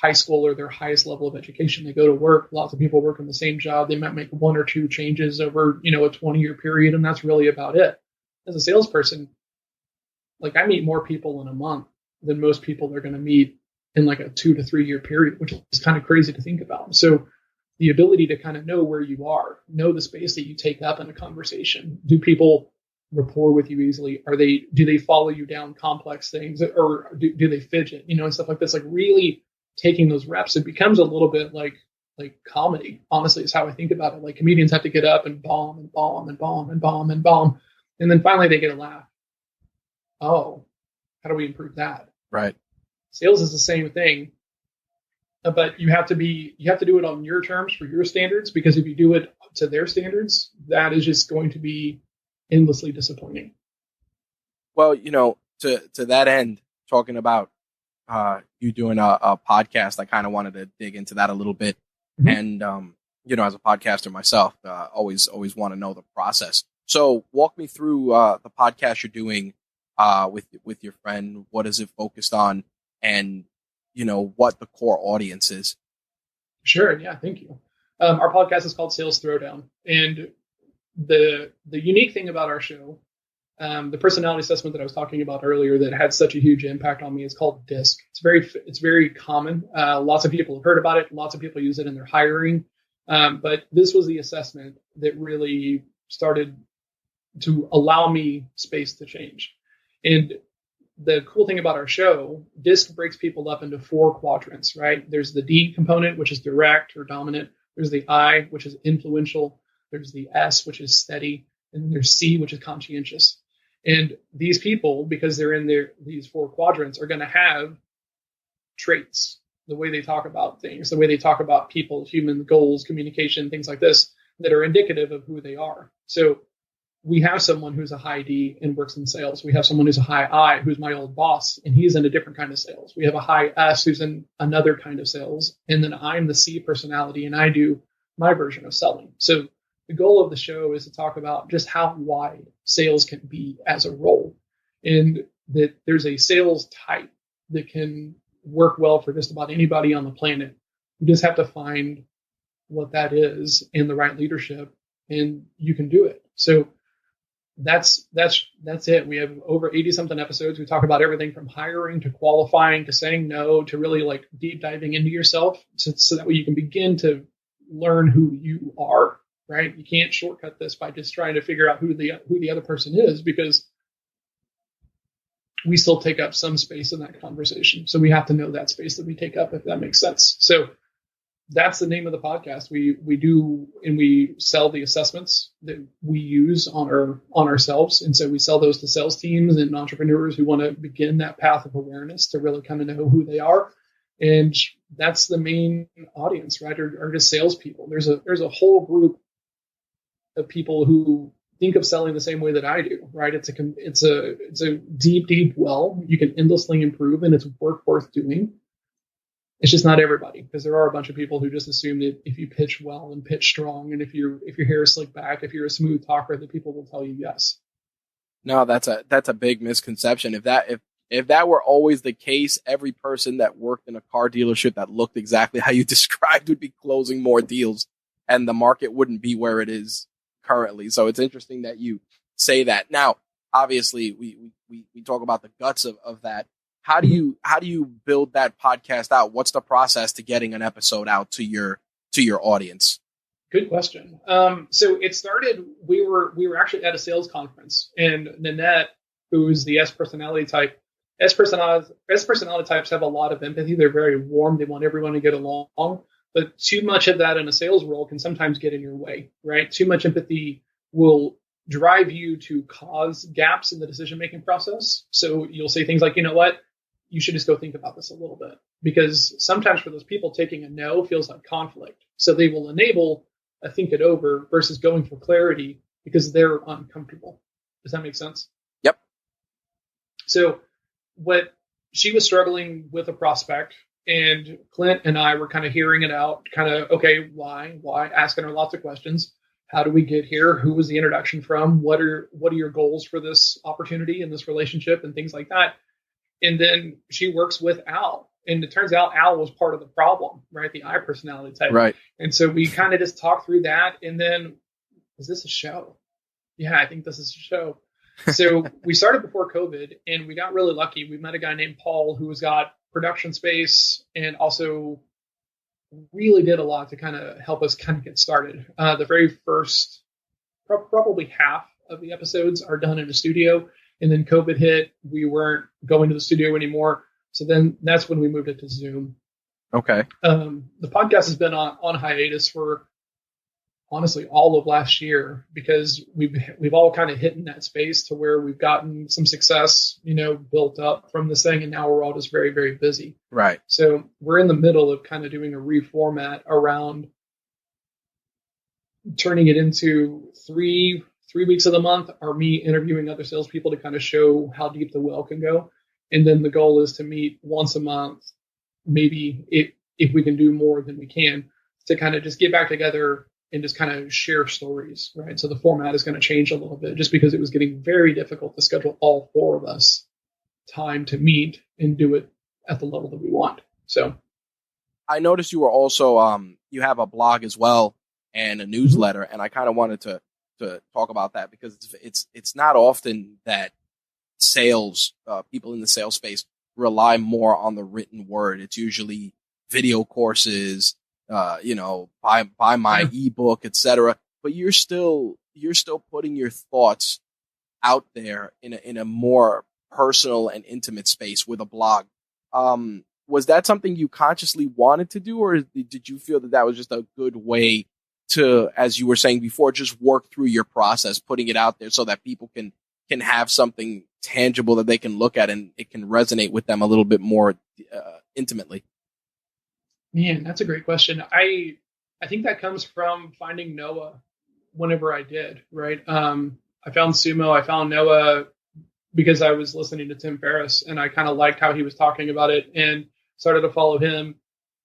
high school or their highest level of education. They go to work. Lots of people work in the same job. They might make one or two changes over, a 20-year period, and that's really about it. As a salesperson, like I meet more people in a month than most people are going to meet in like a 2 to 3 year period, which is kind of crazy to think about. So the ability to kind of know where you are, know the space that you take up in a conversation. Do people rapport with you easily? Do they follow you down complex things, or do they fidget, and stuff like this? Like really taking those reps, it becomes a little bit like comedy, honestly, is how I think about it. Like comedians have to get up and bomb and bomb and bomb and bomb and bomb. And then finally they get a laugh. Oh, how do we improve that? Right. Sales is the same thing, but you have to do it on your terms for your standards, because if you do it to their standards, that is just going to be endlessly disappointing. Well, to that end, talking about you doing a podcast, I kind of wanted to dig into that a little bit. Mm-hmm. And as a podcaster myself, always want to know the process. So walk me through the podcast you're doing with your friend. What is it focused on, and what the core audience is? Sure. Yeah. Thank you. Our podcast is called Sales Throwdown, and the unique thing about our show, the personality assessment that I was talking about earlier that had such a huge impact on me, is called DISC. It's very common. Lots of people have heard about it. Lots of people use it in their hiring. But this was the assessment that really started to allow me space to change. And the cool thing about our show, DISC breaks people up into 4 quadrants, right? There's the D component, which is direct or dominant. There's the I, which is influential. There's the S, which is steady. And there's C, which is conscientious. And these people, because they're in these 4 quadrants, are going to have traits, the way they talk about things, the way they talk about people, human goals, communication, things like this, that are indicative of who they are. So we have someone who's a high D and works in sales. We have someone who's a high I, who's my old boss, and he's in a different kind of sales. We have a high S who's in another kind of sales. And then I'm the C personality, and I do my version of selling. So the goal of the show is to talk about just how wide sales can be as a role, and that there's a sales type that can work well for just about anybody on the planet. You just have to find what that is and the right leadership, and you can do it. So that's it. We have over 80 something episodes. We talk about everything from hiring to qualifying to saying no to really like deep diving into yourself, so that way you can begin to learn who you are, right? You can't shortcut this by just trying to figure out who the other person is, because we still take up some space in that conversation. So we have to know that space that we take up, if that makes sense. So that's the name of the podcast. We do, and we sell the assessments that we use on ourselves. And so we sell those to sales teams and entrepreneurs who want to begin that path of awareness to really kind of know who they are. And that's the main audience, right? Are just salespeople. There's a whole group of people who think of selling the same way that I do, right? It's a deep well. You can endlessly improve, and it's work worth doing. It's just not everybody, because there are a bunch of people who just assume that if you pitch well and pitch strong, and if your hair is slicked back, if you're a smooth talker, that people will tell you yes. No, that's a big misconception. If that were always the case, every person that worked in a car dealership that looked exactly how you described would be closing more deals, and the market wouldn't be where it is currently. So it's interesting that you say that. Now, obviously, we talk about the guts of that. How do you build that podcast out? What's the process to getting an episode out to your audience? Good question. So it started, we were actually at a sales conference, and Nanette, who's the S personality type, S personality types have a lot of empathy. They're very warm. They want everyone to get along. But too much of that in a sales role can sometimes get in your way, right? Too much empathy will drive you to cause gaps in the decision-making process. So you'll say things like, you know what? You should just go think about this a little bit, because sometimes for those people, taking a no feels like conflict. So they will enable a think it over versus going for clarity because they're uncomfortable. Does that make sense? Yep. So what she was struggling with a prospect, and Clint and I were kind of hearing it out, kind of, okay, why, asking her lots of questions. How do we get here? Who was the introduction from? What are your goals for this opportunity and this relationship and things like that? And then she works with Al. And it turns out Al was part of the problem, right? The I personality type. Right. And so we kind of just talked through that. And then, is this a show? Yeah, I think this is a show. So we started before COVID, and we got really lucky. We met a guy named Paul who has got production space and also really did a lot to kind of help us kind of get started. The very first, probably half of the episodes are done in a studio. And then COVID hit. We weren't going to the studio anymore. So then that's when we moved it to Zoom. Okay. The podcast has been on hiatus for honestly all of last year, because we've all kind of hit in that space to where we've gotten some success, built up from this thing. And now we're all just very, very busy. Right. So we're in the middle of kind of doing a reformat around turning it into 3 3 weeks of the month are me interviewing other salespeople to kind of show how deep the well can go. And then the goal is to meet once a month, maybe if we can do more than we can, to kind of just get back together and just kind of share stories, right? So the format is going to change a little bit just because it was getting very difficult to schedule all four of us time to meet and do it at the level that we want. So I noticed you were also, you have a blog as well and a newsletter, and I kind of wanted to talk about that because it's not often that sales, people in the sales space rely more on the written word. It's usually video courses, buy my ebook, etc. But you're still putting your thoughts out there in a more personal and intimate space with a blog. Was that something you consciously wanted to do, or did you feel that was just a good way to, as you were saying before, just work through your process, putting it out there so that people can have something tangible that they can look at and it can resonate with them a little bit more intimately? Man, that's a great question. I think that comes from finding Noah whenever I did, right? I found Sumo, I found Noah because I was listening to Tim Ferriss and I kind of liked how he was talking about it and started to follow him.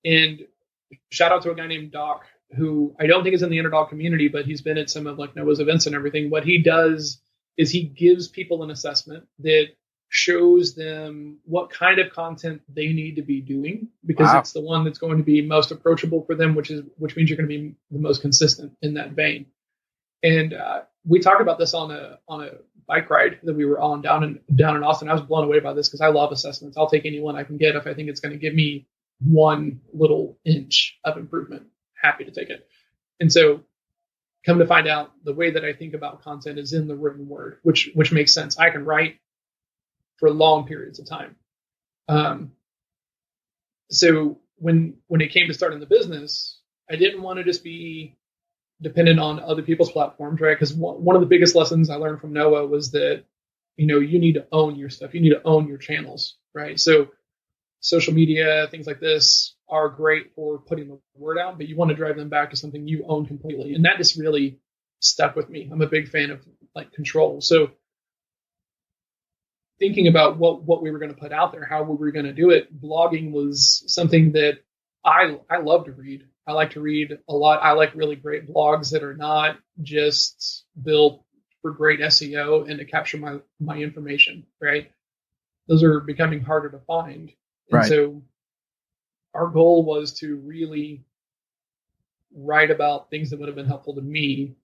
And shout out to a guy named Doc, who I don't think is in the Underdog community, but he's been at some of like Noah's events and everything. What he does is he gives people an assessment that shows them what kind of content they need to be doing, because it's the one that's going to be most approachable for them, which means you're going to be the most consistent in that vein. And we talked about this on a bike ride that we were on down in Austin. I was blown away by this because I love assessments. I'll take any one I can get if I think it's going to give me one little inch of improvement. Happy to take it. And so come to find out, the way that I think about content is in the written word, which makes sense. I can write for long periods of time. So when it came to starting the business, I didn't want to just be dependent on other people's platforms, right? Because one of the biggest lessons I learned from Noah was that, you need to own your stuff. You need to own your channels, right? So social media, things like this are great for putting the word out, but you want to drive them back to something you own completely. And that just really stuck with me. I'm a big fan of like control. So thinking about what we were going to put out there, how we were going to do it, blogging was something that I love to read. I like to read a lot. I like really great blogs that are not just built for great SEO and to capture my information, right? Those are becoming harder to find. And so our goal was to really write about things that would have been helpful to me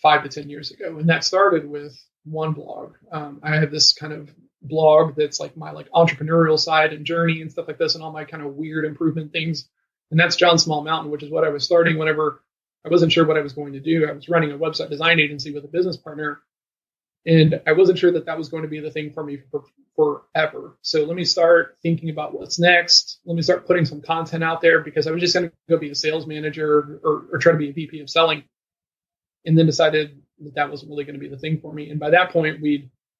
5 to 10 years ago. And that started with one blog. I have this kind of blog that's like my entrepreneurial side and journey and stuff like this and all my kind of weird improvement things. And that's John Small Mountain, which is what I was starting whenever I wasn't sure what I was going to do. I was running a website design agency with a business partner, and I wasn't sure that was going to be the thing for me forever. So let me start thinking about what's next. Let me start putting some content out there, because I was just going to go be a sales manager or try to be a VP of selling, and then decided that wasn't really going to be the thing for me. And by that point,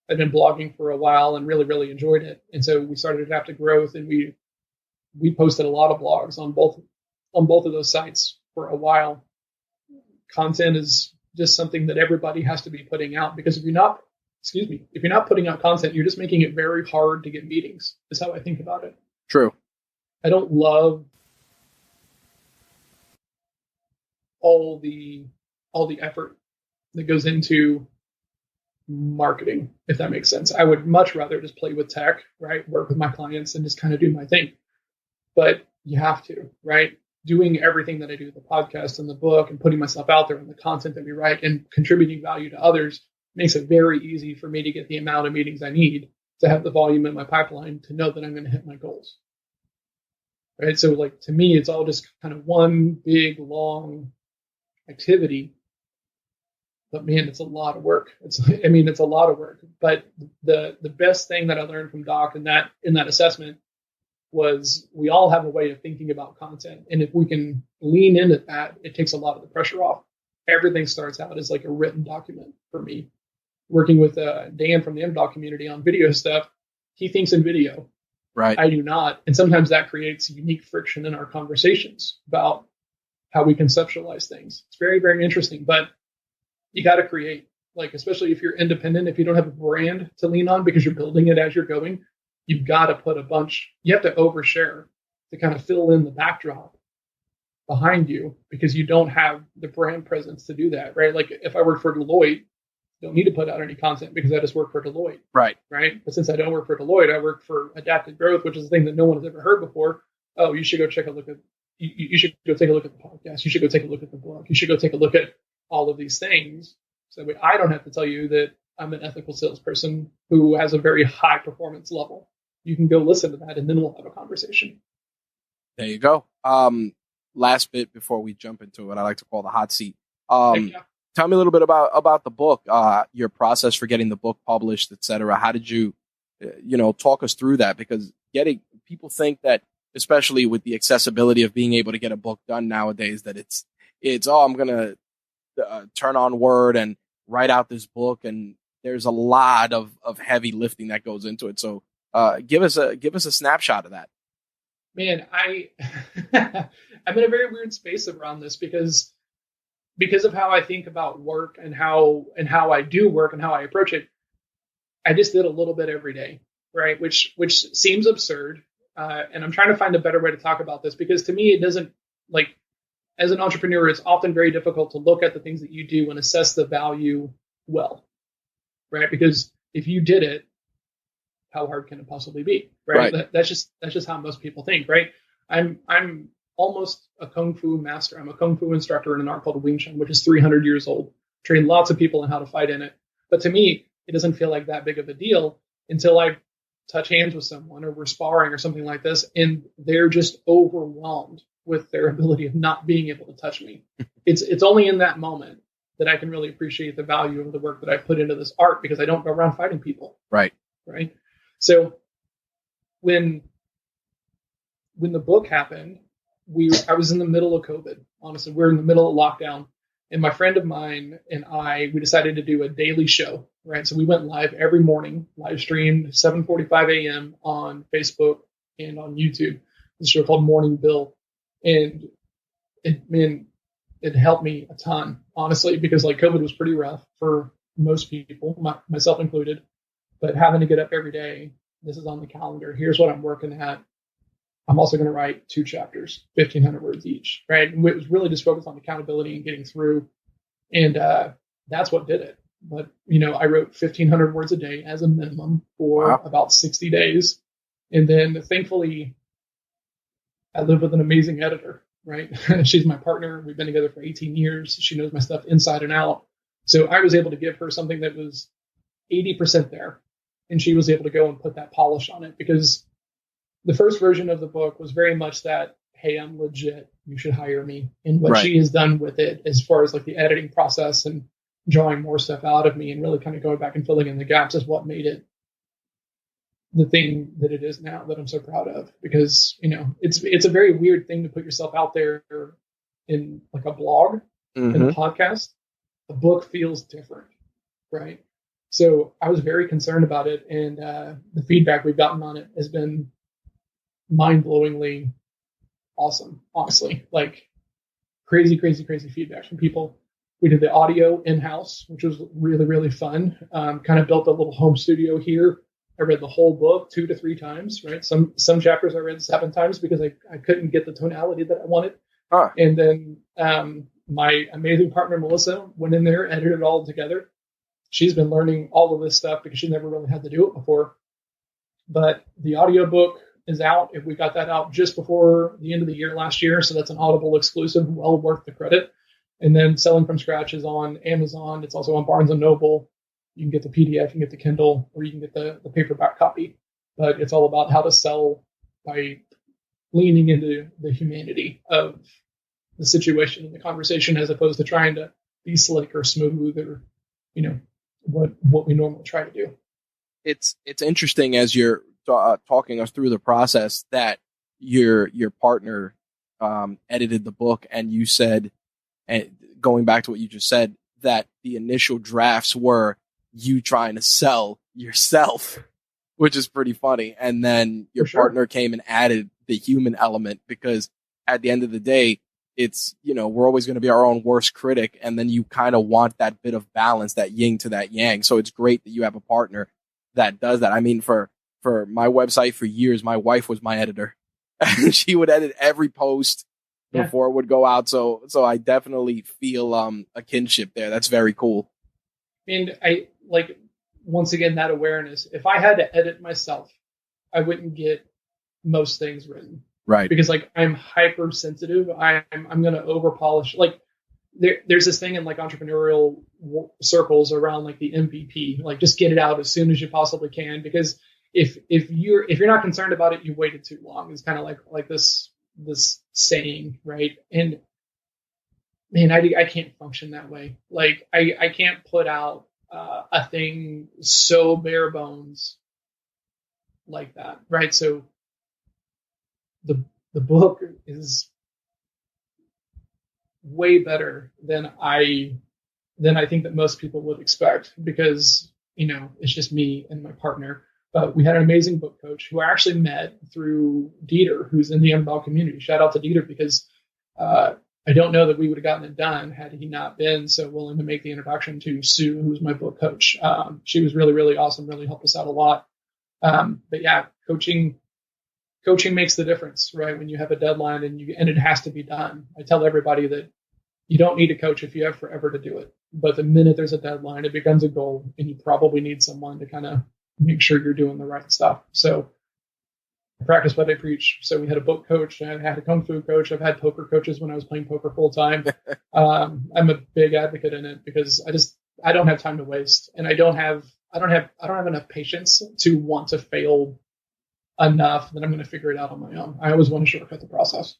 I'd been blogging for a while and really, really enjoyed it. And so we started Adaptive Growth, and we posted a lot of blogs on both of those sites for a while. Content is just something that everybody has to be putting out, because if you're not putting out content, you're just making it very hard to get meetings, is how I think about it. True. I don't love all the effort that goes into marketing, if that makes sense. I would much rather just play with tech, right? Work with my clients and just kind of do my thing. But you have to, right? Doing everything that I do, the podcast and the book, and putting myself out there and the content that we write and contributing value to others makes it very easy for me to get the amount of meetings I need to have the volume in my pipeline to know that I'm going to hit my goals. Right? So to me, it's all just kind of one big, long activity. But man, it's a lot of work. It's a lot of work. But the best thing that I learned from Doc in that assessment was we all have a way of thinking about content. And if we can lean into that, it takes a lot of the pressure off. Everything starts out as like a written document for me. Working with Dan from the Underdog community on video stuff, he thinks in video. Right. I do not. And sometimes that creates unique friction in our conversations about how we conceptualize things. It's very, very interesting, but you got to create. Like, especially if you're independent, if you don't have a brand to lean on because you're building it as you're going, you've got to put you have to overshare to kind of fill in the backdrop behind you because you don't have the brand presence to do that, right? Like if I worked for Deloitte, I don't need to put out any content because I just work for Deloitte. Right. Right. But since I don't work for Deloitte, I work for Adapted Growth, which is a thing that no one has ever heard before. Oh, you should go take a look at you should go take a look at the podcast. You should go take a look at the blog. You should go take a look at all of these things. So that way I don't have to tell you that I'm an ethical salesperson who has a very high performance level. You can go listen to that and then we'll have a conversation. There you go. Last bit before we jump into what I like to call the hot seat. Tell me a little bit about the book, your process for getting the book published, etc. How did you, talk us through that? Because people think that, especially with the accessibility of being able to get a book done nowadays, that it's I'm gonna turn on Word and write out this book, and there's a lot of heavy lifting that goes into it. So give us a snapshot of that. Man, I'm in a very weird space around this because of how I think about work and how I do work and how I approach it. I just did a little bit every day, right? Which seems absurd. And I'm trying to find a better way to talk about this because to me, it doesn't, like, as an entrepreneur, it's often very difficult to look at the things that you do and assess the value well, right? Because if you did it, how hard can it possibly be, right? That's just how most people think, right? I'm almost a Kung Fu master. I'm a Kung Fu instructor in an art called Wing Chun, which is 300 years old. Trained lots of people in how to fight in it. But to me, it doesn't feel like that big of a deal until I touch hands with someone or we're sparring or something like this, and they're just overwhelmed with their ability of not being able to touch me. It's only in that moment that I can really appreciate the value of the work that I put into this art because I don't go around fighting people. Right. So when the book happened, I was in the middle of COVID. Honestly, we're in the middle of lockdown, and my friend of mine and we decided to do a daily show. Right, so we went live every morning, live streamed 7:45 a.m. on Facebook and on YouTube. This show called Morning Bill, and it helped me a ton, honestly, because like COVID was pretty rough for most people, myself included. But having to get up every day, this is on the calendar. Here's what I'm working at. I'm also going to write 2 chapters, 1,500 words each. Right, and it was really just focused on accountability and getting through, and that's what did it. But, I wrote 1,500 words a day as a minimum for about 60 days. And then thankfully, I live with an amazing editor, right? She's my partner. We've been together for 18 years. She knows my stuff inside and out. So I was able to give her something that was 80% there. And she was able to go and put that polish on it because the first version of the book was very much that, hey, I'm legit. You should hire me. And what she has done with it as far as like the editing process and drawing more stuff out of me and really kind of going back and filling in the gaps is what made it the thing that it is now that I'm so proud of. Because, it's a very weird thing to put yourself out there in like a blog and a podcast. A book feels different, right? So I was very concerned about it, and the feedback we've gotten on it has been mind-blowingly awesome, honestly. Like crazy feedback from people. We did the audio in-house, which was really, really fun. Kind of built a little home studio here. I read the whole book 2 to 3 times, right? Some chapters I read 7 times because I couldn't get the tonality that I wanted. And then my amazing partner, Melissa, went in there, edited it all together. She's been learning all of this stuff because she never really had to do it before. But the audiobook is out. We got that out just before the end of the year last year. So that's an Audible exclusive, well worth the credit. And then Selling from Scratch is on Amazon. It's also on Barnes & Noble. You can get the PDF, you can get the Kindle, or you can get the paperback copy. But it's all about how to sell by leaning into the humanity of the situation and the conversation as opposed to trying to be slick or smooth or, what we normally try to do. It's interesting as you're talking us through the process that your partner edited the book, and you said, and going back to what you just said, that the initial drafts were you trying to sell yourself, which is pretty funny. And then your partner came and added the human element because at the end of the day, it's, we're always going to be our own worst critic. And then you kind of want that bit of balance, that yin to that yang. So it's great that you have a partner that does that. I mean, for my website for years, my wife was my editor. And she would edit every post before it would go out. So I definitely feel a kinship there. That's very cool. And I like, once again, that awareness. If I had to edit myself, I wouldn't get most things written. Right. Because like I'm hypersensitive. I'm going to over polish. Like there's this thing in like entrepreneurial circles around like the MVP, like just get it out as soon as you possibly can. Because if you're not concerned about it, you waited too long. It's kind of like this saying, right? And man, I can't function that way. Like I can't put out a thing so bare bones like that, right? So the book is way better than I think that most people would expect, because it's just me and my partner. But we had an amazing book coach who I actually met through Dieter, who's in the Underdog Community. Shout out to Dieter, because I don't know that we would have gotten it done had he not been so willing to make the introduction to Sue, who was my book coach. She was really, really awesome, really helped us out a lot. But yeah, coaching makes the difference, right? When you have a deadline and it has to be done. I tell everybody that you don't need a coach if you have forever to do it. But the minute there's a deadline, it becomes a goal, and you probably need someone to kind of make sure you're doing the right stuff. So I practice what I preach. So we had a book coach, I had a kung fu coach, I've had poker coaches when I was playing poker full time. I'm a big advocate in it, because I don't have time to waste, and I don't have enough patience to want to fail enough that I'm going to figure it out on my own. I always want to shortcut the process.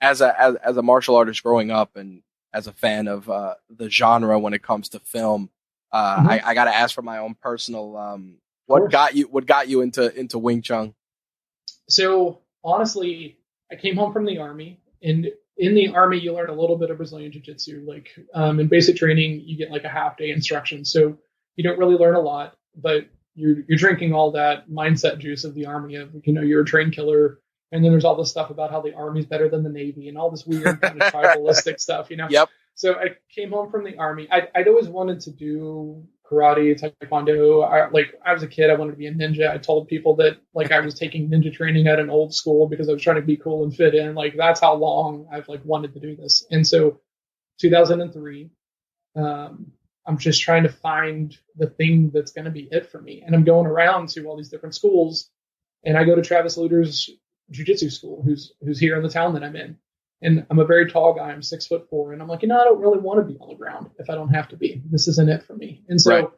As a martial artist growing up, and as a fan of the genre when it comes to film, I got to ask for my own personal, what got you into Wing Chun? So honestly, I came home from the Army, and in the Army, you learn a little bit of Brazilian Jiu-Jitsu. Like in basic training, you get like a half day instruction. So you don't really learn a lot, but you're drinking all that mindset juice of the Army of, you're a trained killer. And then there's all this stuff about how the Army's better than the Navy and all this weird kind of tribalistic stuff, Yep. So I came home from the Army. I'd always wanted to do karate, taekwondo. I was a kid, I wanted to be a ninja. I told people that like I was taking ninja training at an old school because I was trying to be cool and fit in. Like that's how long I've like wanted to do this. And so 2003, I'm just trying to find the thing that's going to be it for me. And I'm going around to all these different schools, and I go to Travis Luter's jiu-jitsu school, who's here in the town that I'm in. And I'm a very tall guy. I'm 6'4", and I'm like, I don't really want to be on the ground if I don't have to be. This isn't it for me. And so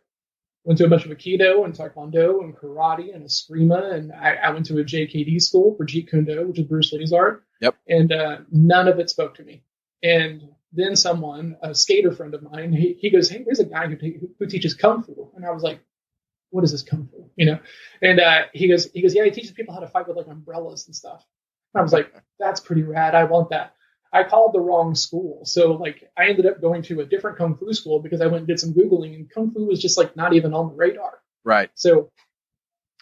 went to a bunch of Aikido and Taekwondo and karate and Eskrima, and I went to a JKD school for Jeet Kune Do, which is Bruce Lee's art. Yep. And none of it spoke to me. And then someone, a skater friend of mine, he goes, hey, there's a guy who teaches Kung Fu. And I was like, what is this Kung Fu? And he goes, yeah, he teaches people how to fight with like umbrellas and stuff. And I was like, that's pretty rad. I want that. I called the wrong school. So like I ended up going to a different Kung Fu school because I went and did some Googling, and Kung Fu was just like not even on the radar. Right. So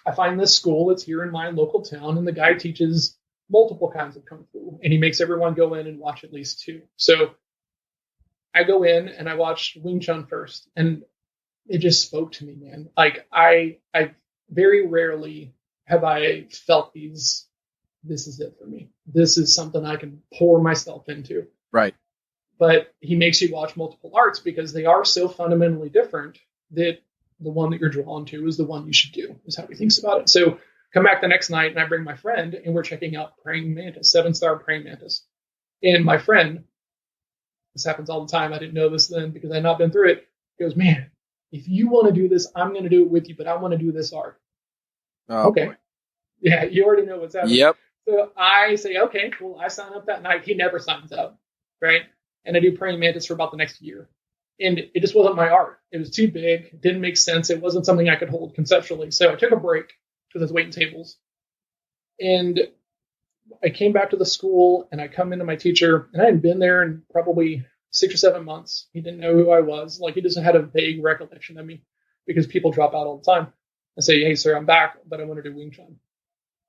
I find this school that's here in my local town, and the guy teaches multiple kinds of Kung Fu, and he makes everyone go in and watch at least 2. So I go in and I watched Wing Chun first, and it just spoke to me, man. Like I very rarely have I felt this is it for me. This is something I can pour myself into. Right. But he makes you watch multiple arts because they are so fundamentally different that the one that you're drawn to is the one you should do, is how he thinks about it. So come back the next night and I bring my friend, and we're checking out praying mantis, 7-star praying mantis. And my friend, this happens all the time, I didn't know this then because I had not been through it, goes, man, if you want to do this, I'm going to do it with you, but I want to do this art. Oh, okay. Boy. Yeah, you already know what's happening. Yep. So I say, okay, cool. I sign up that night. He never signs up, right? And I do praying mantis for about the next year. And it just wasn't my art. It was too big. It didn't make sense. It wasn't something I could hold conceptually. So I took a break because I was waiting tables. And I came back to the school, and I come into my teacher, and I hadn't been there in probably 6 or 7 months. He didn't know who I was. Like, he just had a vague recollection of me because people drop out all the time. I say, hey, sir, I'm back, but I want to do Wing Chun.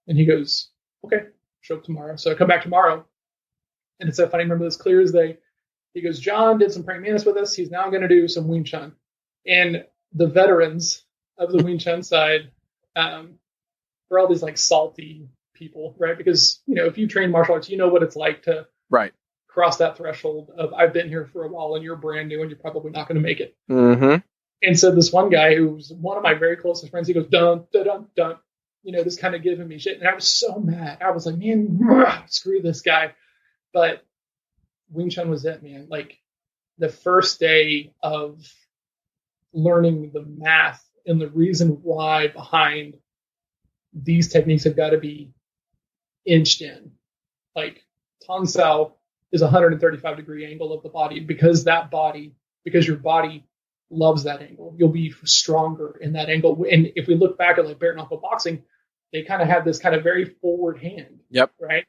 And he goes, okay, show up tomorrow. So I come back tomorrow, And it's so funny. I remember this clear as day. He goes, John did some praying mantis with us. He's now going to do some Wing Chun. And the veterans of the Wing Chun side are all these like salty people, right? Because, you know, if you train martial arts, you know what it's like to cross that threshold of I've been here for a while and you're brand new and you're probably not going to make it. Mm-hmm. And so this one guy who's one of my very closest friends, he goes, dun, dun, dun, dun, you know, just kind of giving me shit. And I was so mad. I was like, man, screw this guy. But Wing Chun was it, man. Like the first day of learning the math and the reason why behind these techniques have got to be inched in. Like Tong Sao is 135-degree angle of the body because your body loves that angle. You'll be stronger in that angle. And if we look back at like bare knuckle boxing, they kind of have this kind of very forward hand. Yep. Right.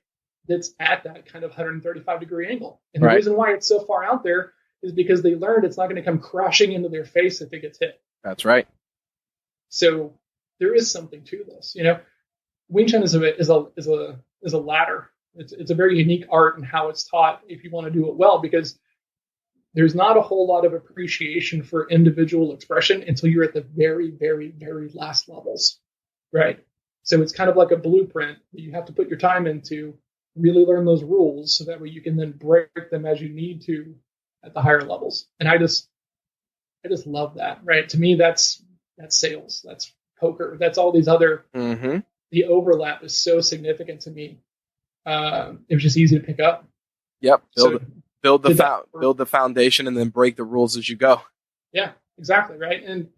That's at that kind of 135-degree angle. And the reason why it's so far out there is because they learned it's not going to come crashing into their face if it gets hit. That's right. So there is something to this, you know. Wing Chun is a ladder. It's a very unique art in how it's taught if you want to do it well, because there's not a whole lot of appreciation for individual expression until you're at the very, very, very last levels, right? So it's kind of like a blueprint that you have to put your time into, really learn those rules so that way you can then break them as you need to at the higher levels. And I just love that, right? To me, that's sales, that's poker, that's all these other. Mm-hmm. The overlap is so significant to me. It was just easy to pick up. Yep. Build the foundation and then break the rules as you go. Yeah, exactly. Right. And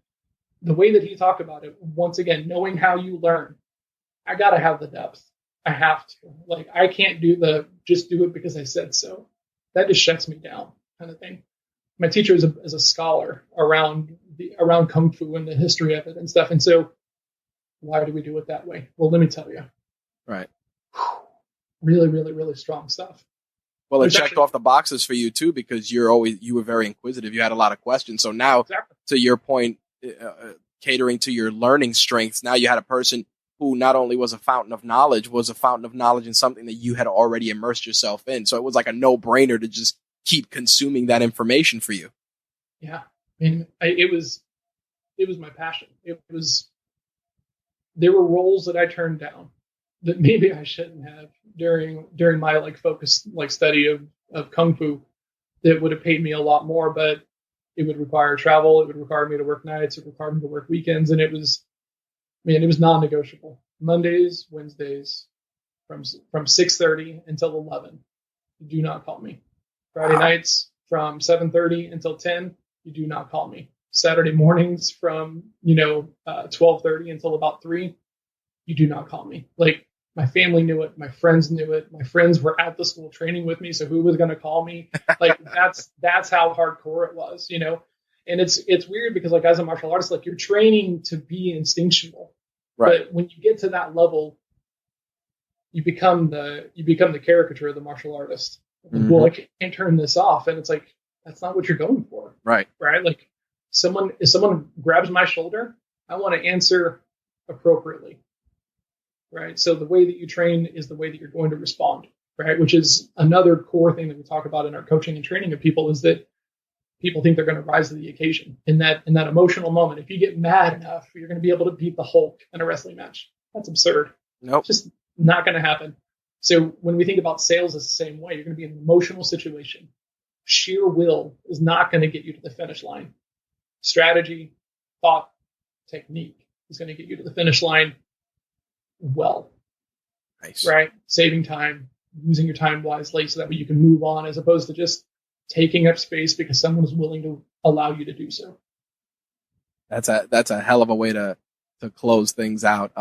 the way that he talked about it, once again, knowing how you learn, I got to have the depth. I have to. Like, I can't do just do it because I said so. That just shuts me down kind of thing. My teacher is a scholar around Kung Fu and the history of it and stuff. And so why do we do it that way? Well, let me tell you. Right. Really, really, really strong stuff. Well, it checked off the boxes for you too, because you were very inquisitive. You had a lot of questions. So now, to your point, catering to your learning strengths, now you had a person who not only was a fountain of knowledge in something that you had already immersed yourself in. So it was like a no-brainer to just keep consuming that information for you. Yeah. I mean, it was my passion. There were roles that I turned down that maybe I shouldn't have during my like focused like study of Kung Fu that would have paid me a lot more, but it would require travel. It would require me to work nights. It would require me to work weekends. And it was non-negotiable. Mondays, Wednesdays from 6:30 until 11. Do not call me. Friday nights from 7:30 until 10. You do not call me. Saturday mornings from 12:30 until about 3. You do not call me. Like, my family knew it. My friends knew it. My friends were at the school training with me. So who was going to call me? Like, that's how hardcore it was, you know? And it's weird because, like, as a martial artist, like, you're training to be instinctual. Right. But when you get to that level, you become the caricature of the martial artist. Mm-hmm. Well, I can't turn this off. And it's like, that's not what you're going for. Right. Right. Like, if someone grabs my shoulder, I want to answer appropriately. Right. So the way that you train is the way that you're going to respond. Right. Which is another core thing that we talk about in our coaching and training of people, is that people think they're going to rise to the occasion in that emotional moment. If you get mad enough, you're going to be able to beat the Hulk in a wrestling match. That's absurd. Nope. It's just not going to happen. So when we think about sales, it's the same way. You're going to be in an emotional situation. Sheer will is not going to get you to the finish line. Strategy, thought, technique is going to get you to the finish line well. Nice. Right? Saving time, using your time wisely so that way you can move on, as opposed to just taking up space because someone is willing to allow you to do so. That's a hell of a way to close things out.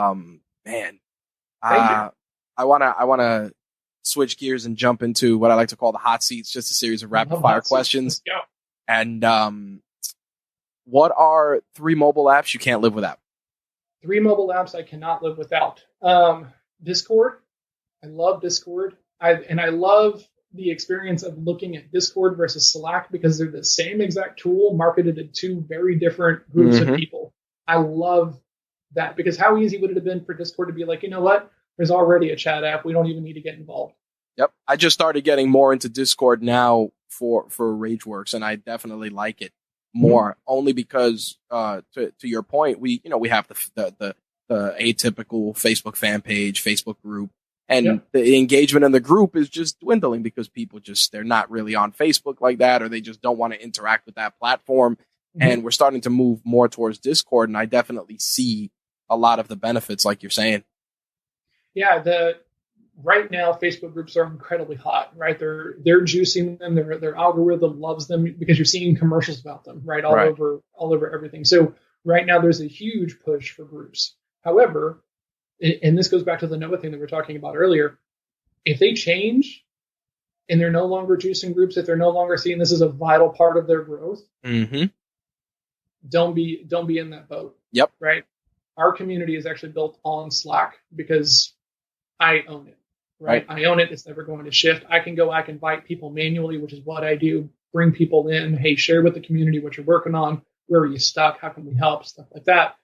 Man, I wanna switch gears and jump into what I like to call the hot seats, just a series of rapid fire questions. Let's go. And what are 3 mobile apps you can't live without? 3 mobile apps I cannot live without. Discord. I love Discord. I love the experience of looking at Discord versus Slack, because they're the same exact tool marketed to 2 very different groups of people. I love that, because how easy would it have been for Discord to be like, you know what? There's already a chat app. We don't even need to get involved. Yep. I just started getting more into Discord now for Rageworks, and I definitely like it more, only because to your point, we have the atypical Facebook fan page, Facebook group, and the engagement in the group is just dwindling because people they're not really on Facebook like that, or they just don't want to interact with that platform. And we're starting to move more towards Discord, and I definitely see a lot of the benefits, like you're saying. Yeah, right now Facebook groups are incredibly hot, right? They're juicing them. Their algorithm loves them because you're seeing commercials about them, right? All over everything. So right now there's a huge push for groups. However, and this goes back to the Noah thing that we were talking about earlier, if they change and they're no longer juicing groups, if they're no longer seeing this as a vital part of their growth, don't be in that boat. Yep. Right. Our community is actually built on Slack because I own it. Right. I own it. It's never going to shift. I can invite people manually, which is what I do. Bring people in. Hey, share with the community what you're working on. Where are you stuck? How can we help? Stuff like that.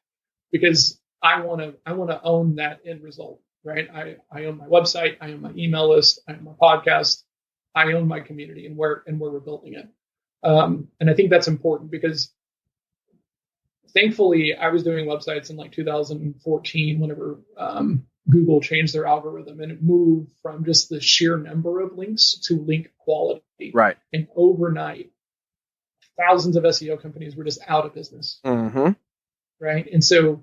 Because I want to own that end result. Right. I own my website. I own my email list. I own my podcast. I own my community and where we're building it. And I think that's important because thankfully I was doing websites in like 2014 whenever Google changed their algorithm, and it moved from just the sheer number of links to link quality. Right. And overnight, thousands of SEO companies were just out of business. Right. And so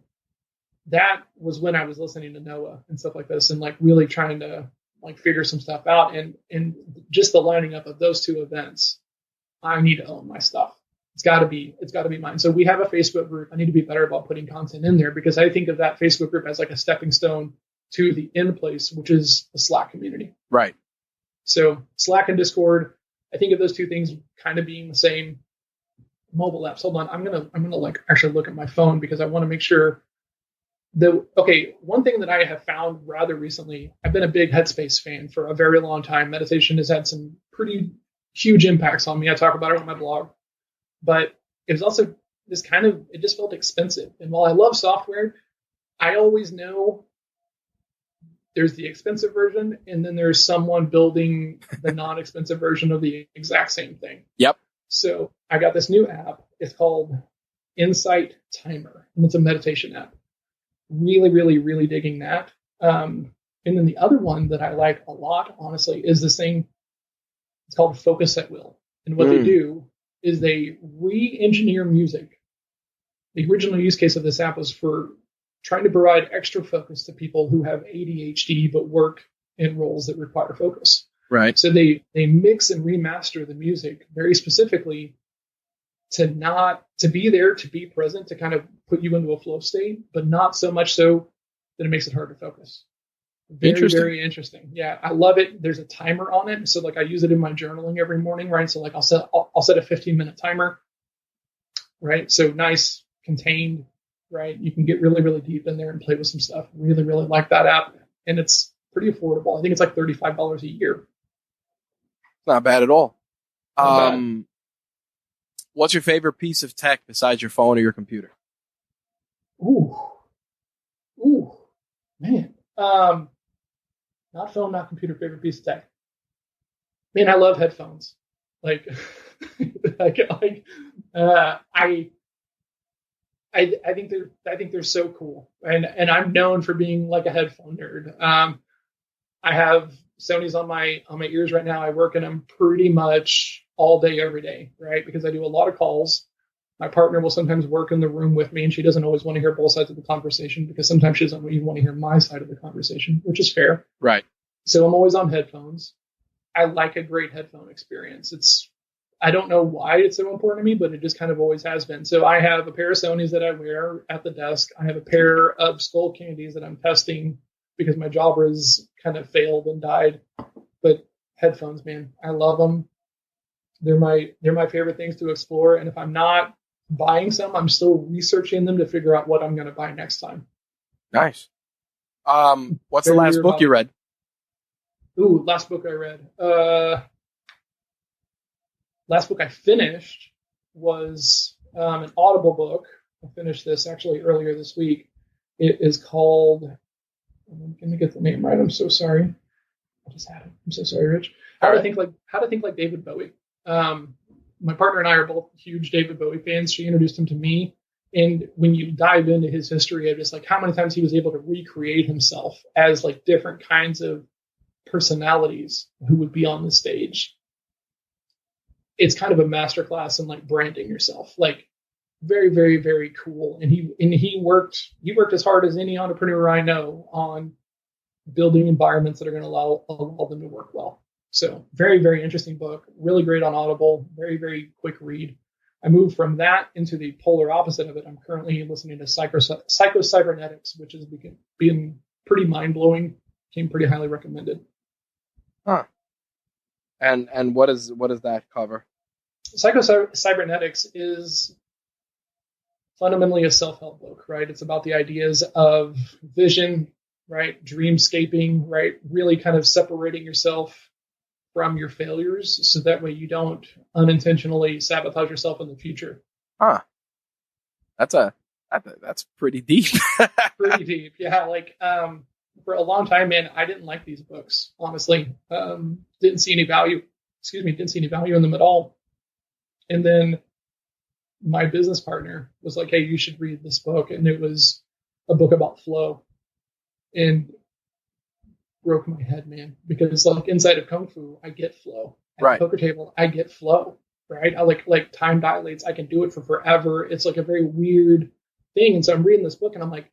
that was when I was listening to Noah and stuff like this, and like really trying to like figure some stuff out. And just the lining up of those two events, I need to own my stuff. It's got to be mine. So we have a Facebook group. I need to be better about putting content in there because I think of that Facebook group as like a stepping stone to the end place, which is the Slack community. Right. So Slack and Discord, I think of those two things kind of being the same. Mobile apps. Hold on. I'm gonna like actually look at my phone because I want to make sure one thing that I have found rather recently, I've been a big Headspace fan for a very long time. Meditation has had some pretty huge impacts on me. I talk about it on my blog, but it was also it just felt expensive. And while I love software, I always know there's the expensive version and then there's someone building the non-expensive version of the exact same thing. Yep. So I got this new app. It's called Insight Timer, and it's a meditation app. Really, really, really digging that. And then the other one that I like a lot, honestly, is this thing. It's called Focus at Will. And what they do is they re-engineer music. The original use case of this app was for trying to provide extra focus to people who have ADHD but work in roles that require focus. Right. So they mix and remaster the music very specifically to be there, to be present, to kind of put you into a flow state, but not so much so that it makes it hard to focus. Very, very interesting. Yeah, I love it. There's a timer on it. So like I use it in my journaling every morning, right? So like I'll set a 15-minute timer, right? So nice, contained, right? You can get really, really deep in there and play with some stuff. Really, really like that app. And it's pretty affordable. I think it's like $35 a year. Not bad at all. Not bad. What's your favorite piece of tech besides your phone or your computer? Ooh, man. Not phone, not computer. Favorite piece of tech. Man, I love headphones. Like, I think they're so cool, and I'm known for being like a headphone nerd. I have Sony's on my ears right now. I work in them pretty much all day, every day, right? Because I do a lot of calls. My partner will sometimes work in the room with me, and she doesn't always want to hear both sides of the conversation because sometimes she doesn't even want to hear my side of the conversation, which is fair. Right. So I'm always on headphones. I like a great headphone experience. I don't know why it's so important to me, but it just kind of always has been. So I have a pair of Sony's that I wear at the desk. I have a pair of Skull Candies that I'm testing because my Jabras kind of failed and died. But headphones, man, I love them. They're my favorite things to explore. And if I'm not buying some, I'm still researching them to figure out what I'm going to buy next time. Nice. What's the last book you read? Ooh, last book I read. Last book I finished was an Audible book. I finished this actually earlier this week. It is called, let me get the name right, I'm so sorry. I just had it. I'm so sorry, Rich. How to think like David Bowie. My partner and I are both huge David Bowie fans. She introduced him to me. And when you dive into his history of just like how many times he was able to recreate himself as like different kinds of personalities who would be on the stage, it's kind of a masterclass in like branding yourself. Like very, very, very cool. And he worked as hard as any entrepreneur I know on building environments that are going to allow them to work well. So very, very interesting book, really great on Audible, very, very quick read. I moved from that into the polar opposite of it. I'm currently listening to Psycho-Cybernetics, which is being pretty mind-blowing, came pretty highly recommended. Huh. And what does that cover? Psycho-Cybernetics is fundamentally a self-help book, right? It's about the ideas of vision, right? Dreamscaping, right? Really kind of separating yourself from your failures so that way you don't unintentionally sabotage yourself in the future. Huh. That's pretty deep. Pretty deep. Yeah. Like, for a long time, man, I didn't like these books, honestly. Didn't see any value in them at all. And then my business partner was like, hey, you should read this book. And it was a book about flow. And broke my head, man, because like inside of Kung Fu, I get flow. At the poker table, I get flow, right? I like time dilates. I can do it for forever. It's like a very weird thing. And so I'm reading this book and I'm like,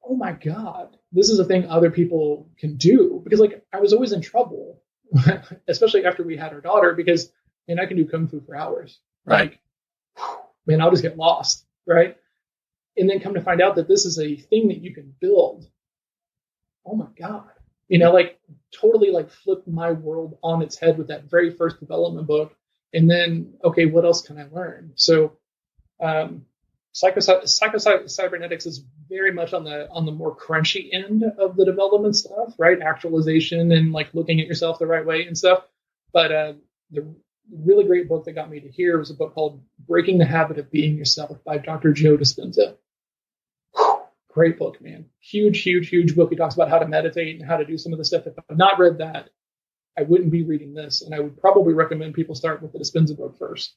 oh my God, this is a thing other people can do. Because like I was always in trouble, especially after we had our daughter, because man, I can do Kung Fu for hours. Right. Like, man, I'll just get lost, right? And then come to find out that this is a thing that you can build. Oh my God, like totally like flipped my world on its head with that very first development book. And then, okay, what else can I learn? So, Psycho-Cybernetics is very much on the more crunchy end of the development stuff, right? Actualization and like looking at yourself the right way and stuff. But the really great book that got me to here was a book called Breaking the Habit of Being Yourself by Dr. Joe Dispenza. Great book, man. Huge, huge, huge book. He talks about how to meditate and how to do some of the stuff. If I've not read that, I wouldn't be reading this. And I would probably recommend people start with the Dispenza book first.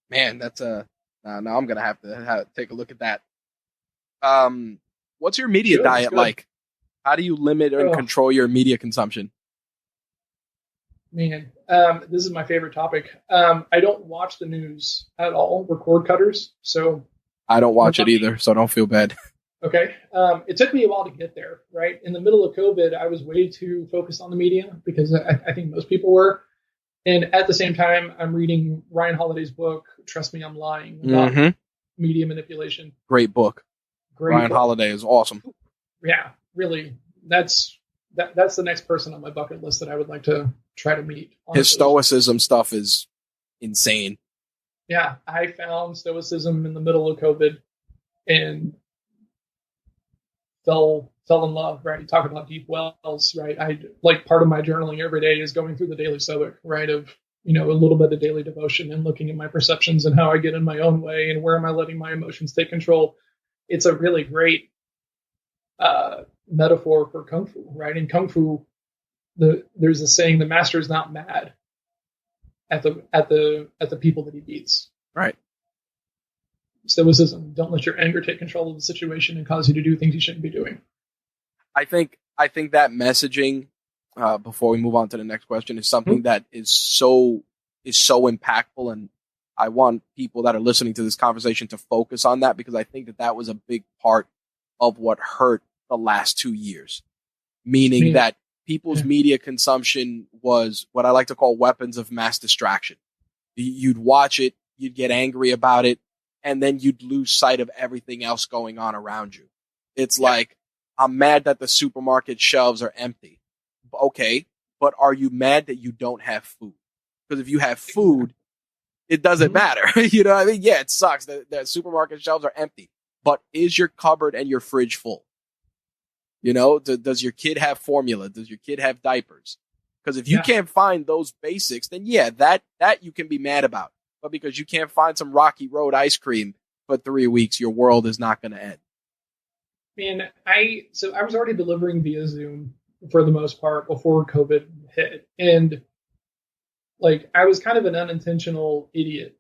Man, that's now I'm going to have to take a look at that. What's your media diet like? How do you limit and control your media consumption? Man, this is my favorite topic. I don't watch the news at all. We're cord cutters, so I don't watch it either, so don't feel bad. Okay. It took me a while to get there, right? In the middle of COVID, I was way too focused on the media because I think most people were. And at the same time, I'm reading Ryan Holiday's book, Trust Me, I'm Lying, about media manipulation. Great book. Ryan Holiday is awesome. Yeah, really. That's the next person on my bucket list that I would like to try to meet. Honestly. His stoicism stuff is insane. Yeah, I found stoicism in the middle of COVID and fell in love, right? You talk about deep wells, right? I like part of my journaling every day is going through the daily stoic, right? Of, a little bit of daily devotion and looking at my perceptions and how I get in my own way and where am I letting my emotions take control. It's a really great metaphor for Kung Fu, right? In Kung Fu, there's a saying, the master is not mad at the people that he beats. Right. Stoicism. Don't let your anger take control of the situation and cause you to do things you shouldn't be doing. I think that messaging, before we move on to the next question, is something that is so impactful, and I want people that are listening to this conversation to focus on that, because I think that was a big part of what hurt the last 2 years. Meaning that people's media consumption was what I like to call weapons of mass distraction. You'd watch it, you'd get angry about it, and then you'd lose sight of everything else going on around you. It's like, I'm mad that the supermarket shelves are empty. Okay, but are you mad that you don't have food? Because if you have food, it doesn't matter. You know what I mean? Yeah, it sucks that the supermarket shelves are empty. But is your cupboard and your fridge full? Does your kid have formula? Does your kid have diapers? Because if you can't find those basics, then that you can be mad about. But because you can't find some Rocky Road ice cream for 3 weeks, your world is not going to end. Man, so I was already delivering via Zoom for the most part before COVID hit. And like I was kind of an unintentional idiot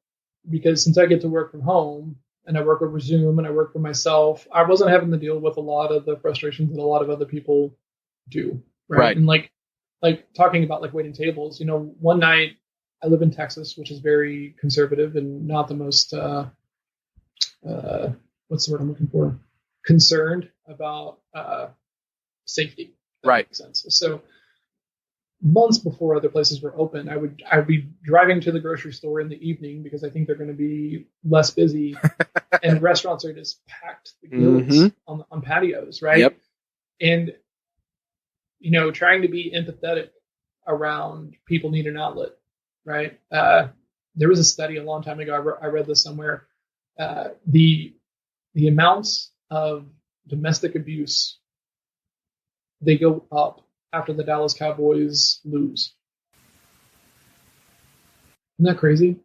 because since I get to work from home and I work over Zoom and I work for myself, I wasn't having to deal with a lot of the frustrations that a lot of other people do. Right. And like talking about like waiting tables, one night I live in Texas, which is very conservative and not the most, what's the word I'm looking for? Concerned about safety. Right. Makes sense. So months before other places were open, I would be driving to the grocery store in the evening because I think they're going to be less busy, and restaurants are just packed the gills on patios, right? Yep. And trying to be empathetic around people need an outlet, right? There was a study a long time ago. I read this somewhere. The amounts of domestic abuse, they go up after the Dallas Cowboys lose. Isn't that crazy?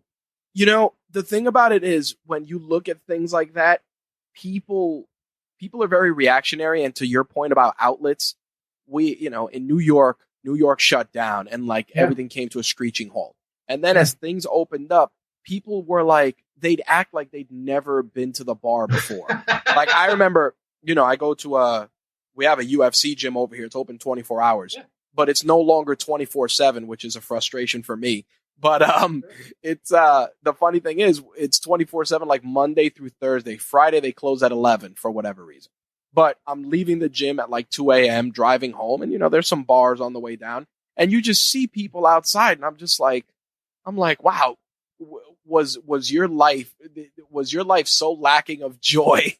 The thing about it is when you look at things like that, people are very reactionary. And to your point about outlets, in New York shut down and everything came to a screeching halt. And then as things opened up, people were like, they'd act like they'd never been to the bar before. Like I remember, I go to we have a UFC gym over here. It's open 24 hours, but it's no longer 24/7, which is a frustration for me. But it's the funny thing is it's 24/7, like Monday through Thursday. Friday they close at 11 for whatever reason. But I'm leaving the gym at like 2 a.m. driving home, and there's some bars on the way down, and you just see people outside, and I'm like, wow, was your life so lacking of joy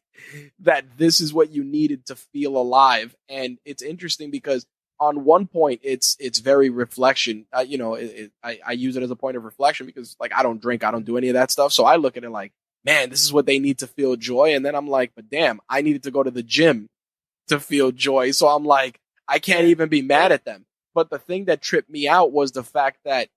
that this is what you needed to feel alive? And it's interesting because on one point it's very reflection. I use it as a point of reflection because I don't drink, I don't do any of that stuff. So I look at it like, man, this is what they need to feel joy. And then I'm like, but damn, I needed to go to the gym to feel joy. So I'm like, I can't even be mad at them. But the thing that tripped me out was the fact that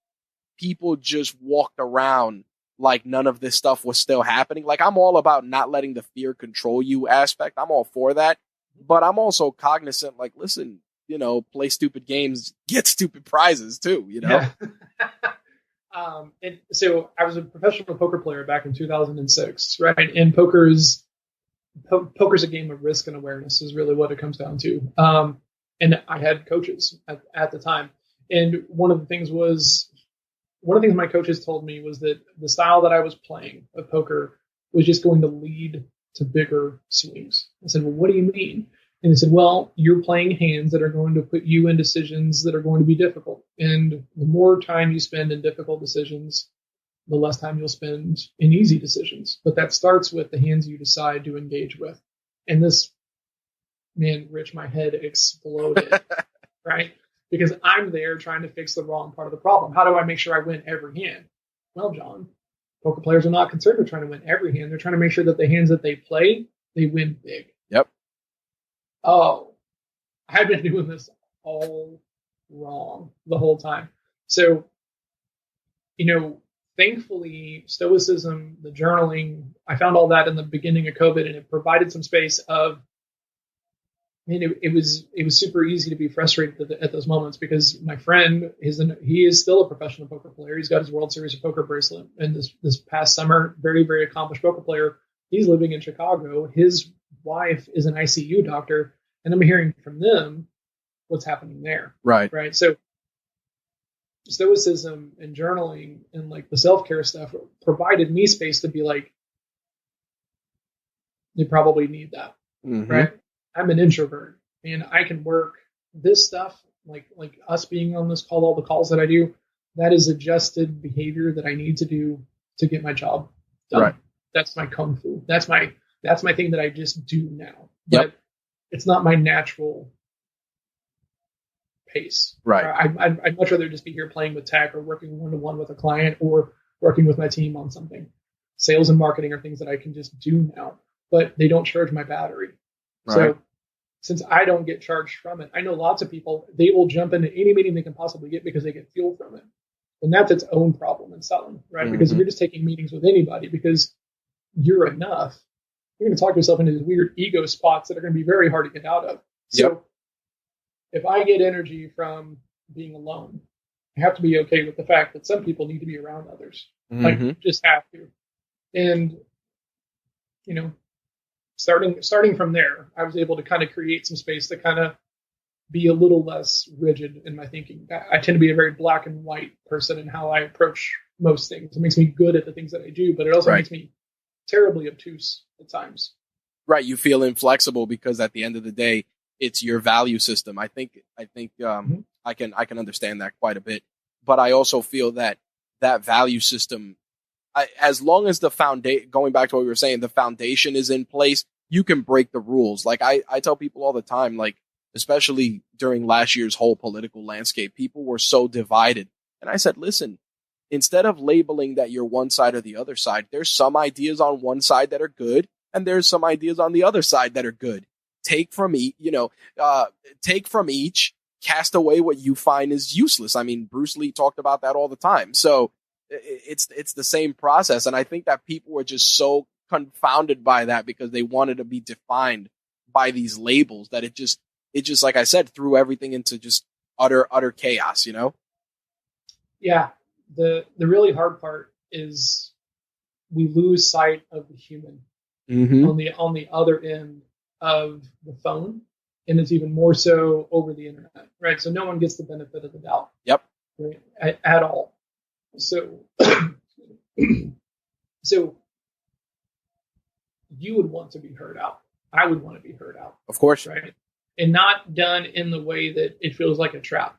people just walked around like none of this stuff was still happening. Like I'm all about not letting the fear control you aspect. I'm all for that. But I'm also cognizant, listen, play stupid games, get stupid prizes too, Yeah. And so I was a professional poker player back in 2006, right? And poker's a game of risk and awareness is really what it comes down to. And I had coaches at the time. And one of the things my coaches told me was that the style that I was playing of poker was just going to lead to bigger swings. I said, well, what do you mean? And they said, well, you're playing hands that are going to put you in decisions that are going to be difficult. And the more time you spend in difficult decisions, the less time you'll spend in easy decisions. But that starts with the hands you decide to engage with. And this, man, Rich, my head exploded, right? Because I'm there trying to fix the wrong part of the problem. How do I make sure I win every hand? Well, John, poker players are not concerned with trying to win every hand. They're trying to make sure that the hands that they play, they win big. Yep. Oh, I've been doing this all wrong the whole time. So, thankfully, stoicism, the journaling, I found all that in the beginning of COVID, and it provided some space of, it was super easy to be frustrated at those moments because my friend he is still a professional poker player. He's got his World Series of Poker bracelet, and this past summer, very, very accomplished poker player. He's living in Chicago. His wife is an ICU doctor, and I'm hearing from them what's happening there. Right. So stoicism and journaling and the self-care stuff provided me space to be like, you probably need that. Right. I'm an introvert and I can work this stuff, like us being on this call, all the calls that I do, that is adjusted behavior that I need to do to get my job done. Right. That's my kung fu. That's my thing that I just do now. But it's not my natural pace. Right. I'd much rather just be here playing with tech or working one-to-one with a client or working with my team on something. Sales and marketing are things that I can just do now, but they don't charge my battery. Right. So since I don't get charged from it, I know lots of people, they will jump into any meeting they can possibly get because they get fuel from it. And that's its own problem in selling, right? Because if you're just taking meetings with anybody because you're enough, you're going to talk yourself into these weird ego spots that are going to be very hard to get out of. So if I get energy from being alone, I have to be okay with the fact that some people need to be around others. Like, just have to. And, you know, starting from there, I was able to kind of create some space to kind of be a little less rigid in my thinking. I tend to be a very black and white person in how I approach most things. It makes me good at the things that I do, but it also makes me terribly obtuse at times. Right. You feel inflexible because at the end of the day, it's your value system. I think I can understand that quite a bit, but I also feel that value system, as long as the foundation, going back to what we were saying, the foundation is in place, you can break the rules. Like I tell people all the time, like, especially during last year's whole political landscape, people were so divided. And I said, listen, instead of labeling that you're one side or the other side, there's some ideas on one side that are good, and there's some ideas on the other side that are good. Take from each, cast away what you find is useless. I mean, Bruce Lee talked about that all the time. So it's the same process. And I think that people were just so confounded by that because they wanted to be defined by these labels that it just, like I said, threw everything into just utter chaos, you know? Yeah. The really hard part is we lose sight of the human on the other end of the phone, and it's even more so over the internet, right? So no one gets the benefit of the doubt. Yep. Right? At all. So, so you would want to be heard out. I would want to be heard out. Of course. Right. And not done in the way that it feels like a trap,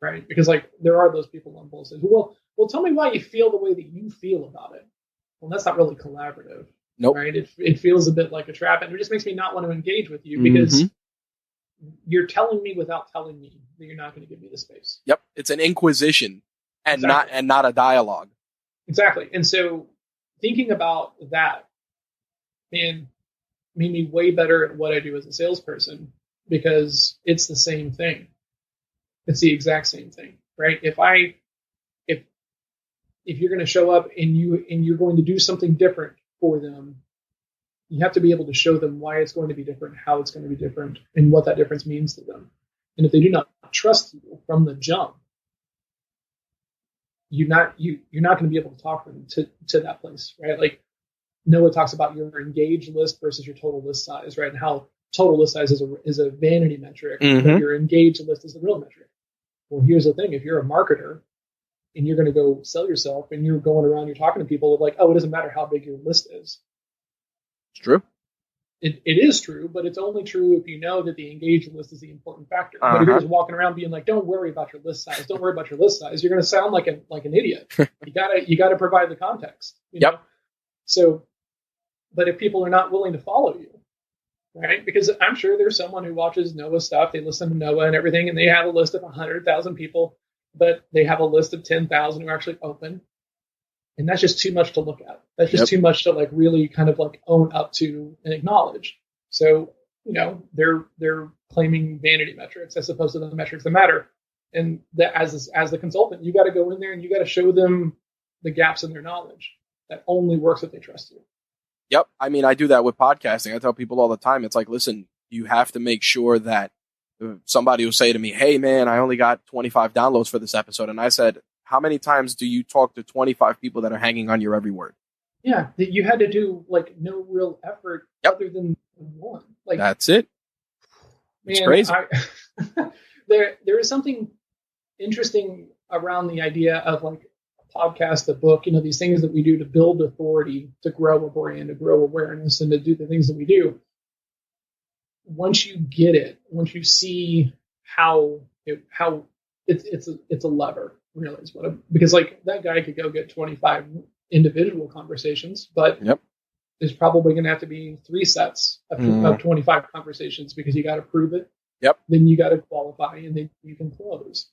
right? Because like there are those people on both sides. Well, tell me why you feel the way that you feel about it. Well, that's not really collaborative. Nope. Right? It feels a bit like a trap, and it just makes me not want to engage with you because you're telling me without telling me that you're not going to give me the space. Yep. It's an inquisition and not a dialogue. Exactly. And so thinking about that made me way better at what I do as a salesperson, because it's the same thing. It's the exact same thing, right? If you're going to show up and you're going to do something different for them, you have to be able to show them why it's going to be different, how it's going to be different, and what that difference means to them. And if they do not trust you from the jump, you're not going to be able to talk them to that place, right? Like Noah talks about your engaged list versus your total list size, right? And how total list size is a vanity metric, but your engaged list is the real metric. Well, here's the thing: if you're a marketer and you're going to go sell yourself, and you're going around, you're talking to people like, oh, it doesn't matter how big your list is. It's true. It is true, but it's only true if you know that the engaged list is the important factor. But if you're just walking around being like, don't worry about your list size, don't worry about your list size, you're going to sound like an idiot. You gotta provide the context. You know? So, but if people are not willing to follow you, right? Because I'm sure there's someone who watches Noah stuff, they listen to Noah and everything, and they have a list of 100,000 people, but they have a list of 10,000 who are actually open. And that's just too much to look at. That's just too much to like really kind of like own up to and acknowledge. So, you know, they're claiming vanity metrics as opposed to the metrics that matter. And that as the consultant, you got to go in there and you got to show them the gaps in their knowledge. That only works if they trust you. Yep. I mean, I do that with podcasting. I tell people all the time, it's like, listen, you have to make sure that somebody will say to me, hey man, I only got 25 downloads for this episode. And I said, how many times do you talk to 25 people that are hanging on your every word? Yeah. That you had to do like no real effort other than one. Like that's it. It's man, crazy. There is something interesting around the idea of like a podcast, a book, you know, these things that we do to build authority, to grow a brand, to grow awareness, and to do the things that we do. Once you get it, once you see how it's a lever, really is what because like that guy could go get 25 individual conversations, but there's probably going to have to be 3 sets of 25 conversations because you got to prove it. Then you got to qualify, and then you can close.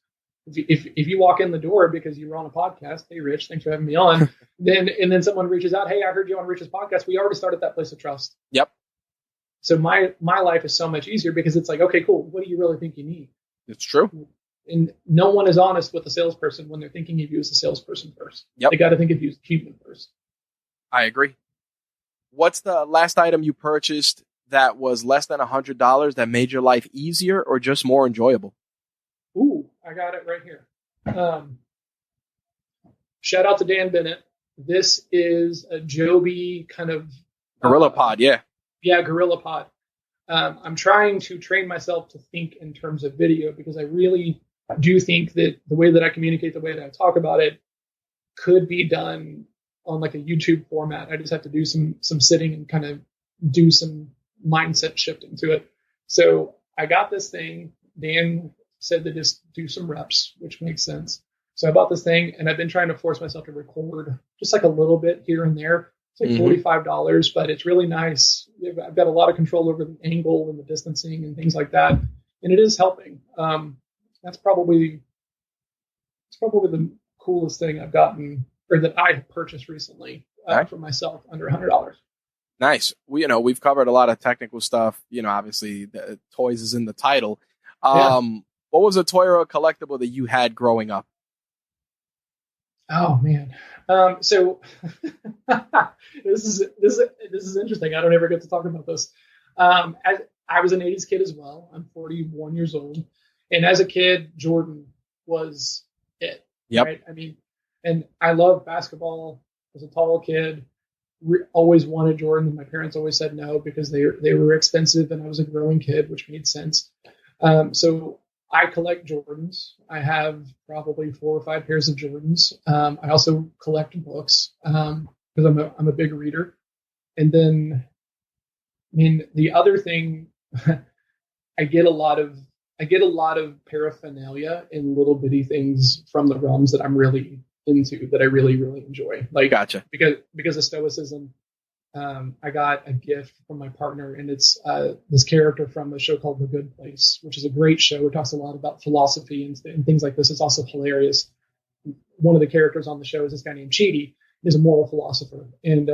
If you walk in the door because you were on a podcast, hey Rich, thanks for having me on. then someone reaches out, hey, I heard you on Rich's podcast. We already started that place of trust. So my life is so much easier because it's like, okay, cool. What do you really think you need? It's true. And no one is honest with a salesperson when they're thinking of you as a salesperson first. They got to think of you as a human first. I agree. What's the last item you purchased that was less than $100 that made your life easier or just more enjoyable? Ooh, I got it right here. Shout out to Dan Bennett. This is a Joby kind of Gorilla Pod, yeah. Yeah, Gorilla Pod. I'm trying to train myself to think in terms of video because I really do think that the way that I communicate, the way that I talk about it, could be done on like a YouTube format. I just have to do some sitting and kind of do some mindset shifting to it. So I got this thing. Dan said to just do some reps, which makes sense. So I bought this thing, and I've been trying to force myself to record just like a little bit here and there. It's like $45, but it's really nice. I've got a lot of control over the angle and the distancing and things like that, and it is helping. That's probably the coolest thing I've gotten, or that I have purchased recently for myself under $100. Nice. We've covered a lot of technical stuff. Obviously, the toys is in the title. What was a toy or a collectible that you had growing up? Oh man. So this is interesting. I don't ever get to talk about this. I was an 80s kid as well. I'm 41 years old. And as a kid, Jordan was it. Yep. Right? I mean, and I love basketball. As a tall kid, always wanted Jordan. My parents always said no because they were expensive and I was a growing kid, which made sense. So I collect Jordans. I have probably 4 or 5 pairs of Jordans. I also collect books because I'm a big reader. And then, I mean, the other thing, I get a lot of paraphernalia and little bitty things from the realms that I'm really into, that I really, really enjoy. Like, gotcha. Because of stoicism. I got a gift from my partner, and it's this character from a show called The Good Place, which is a great show. It talks a lot about philosophy and things like this. It's also hilarious. One of the characters on the show is this guy named Chidi. He's a moral philosopher, and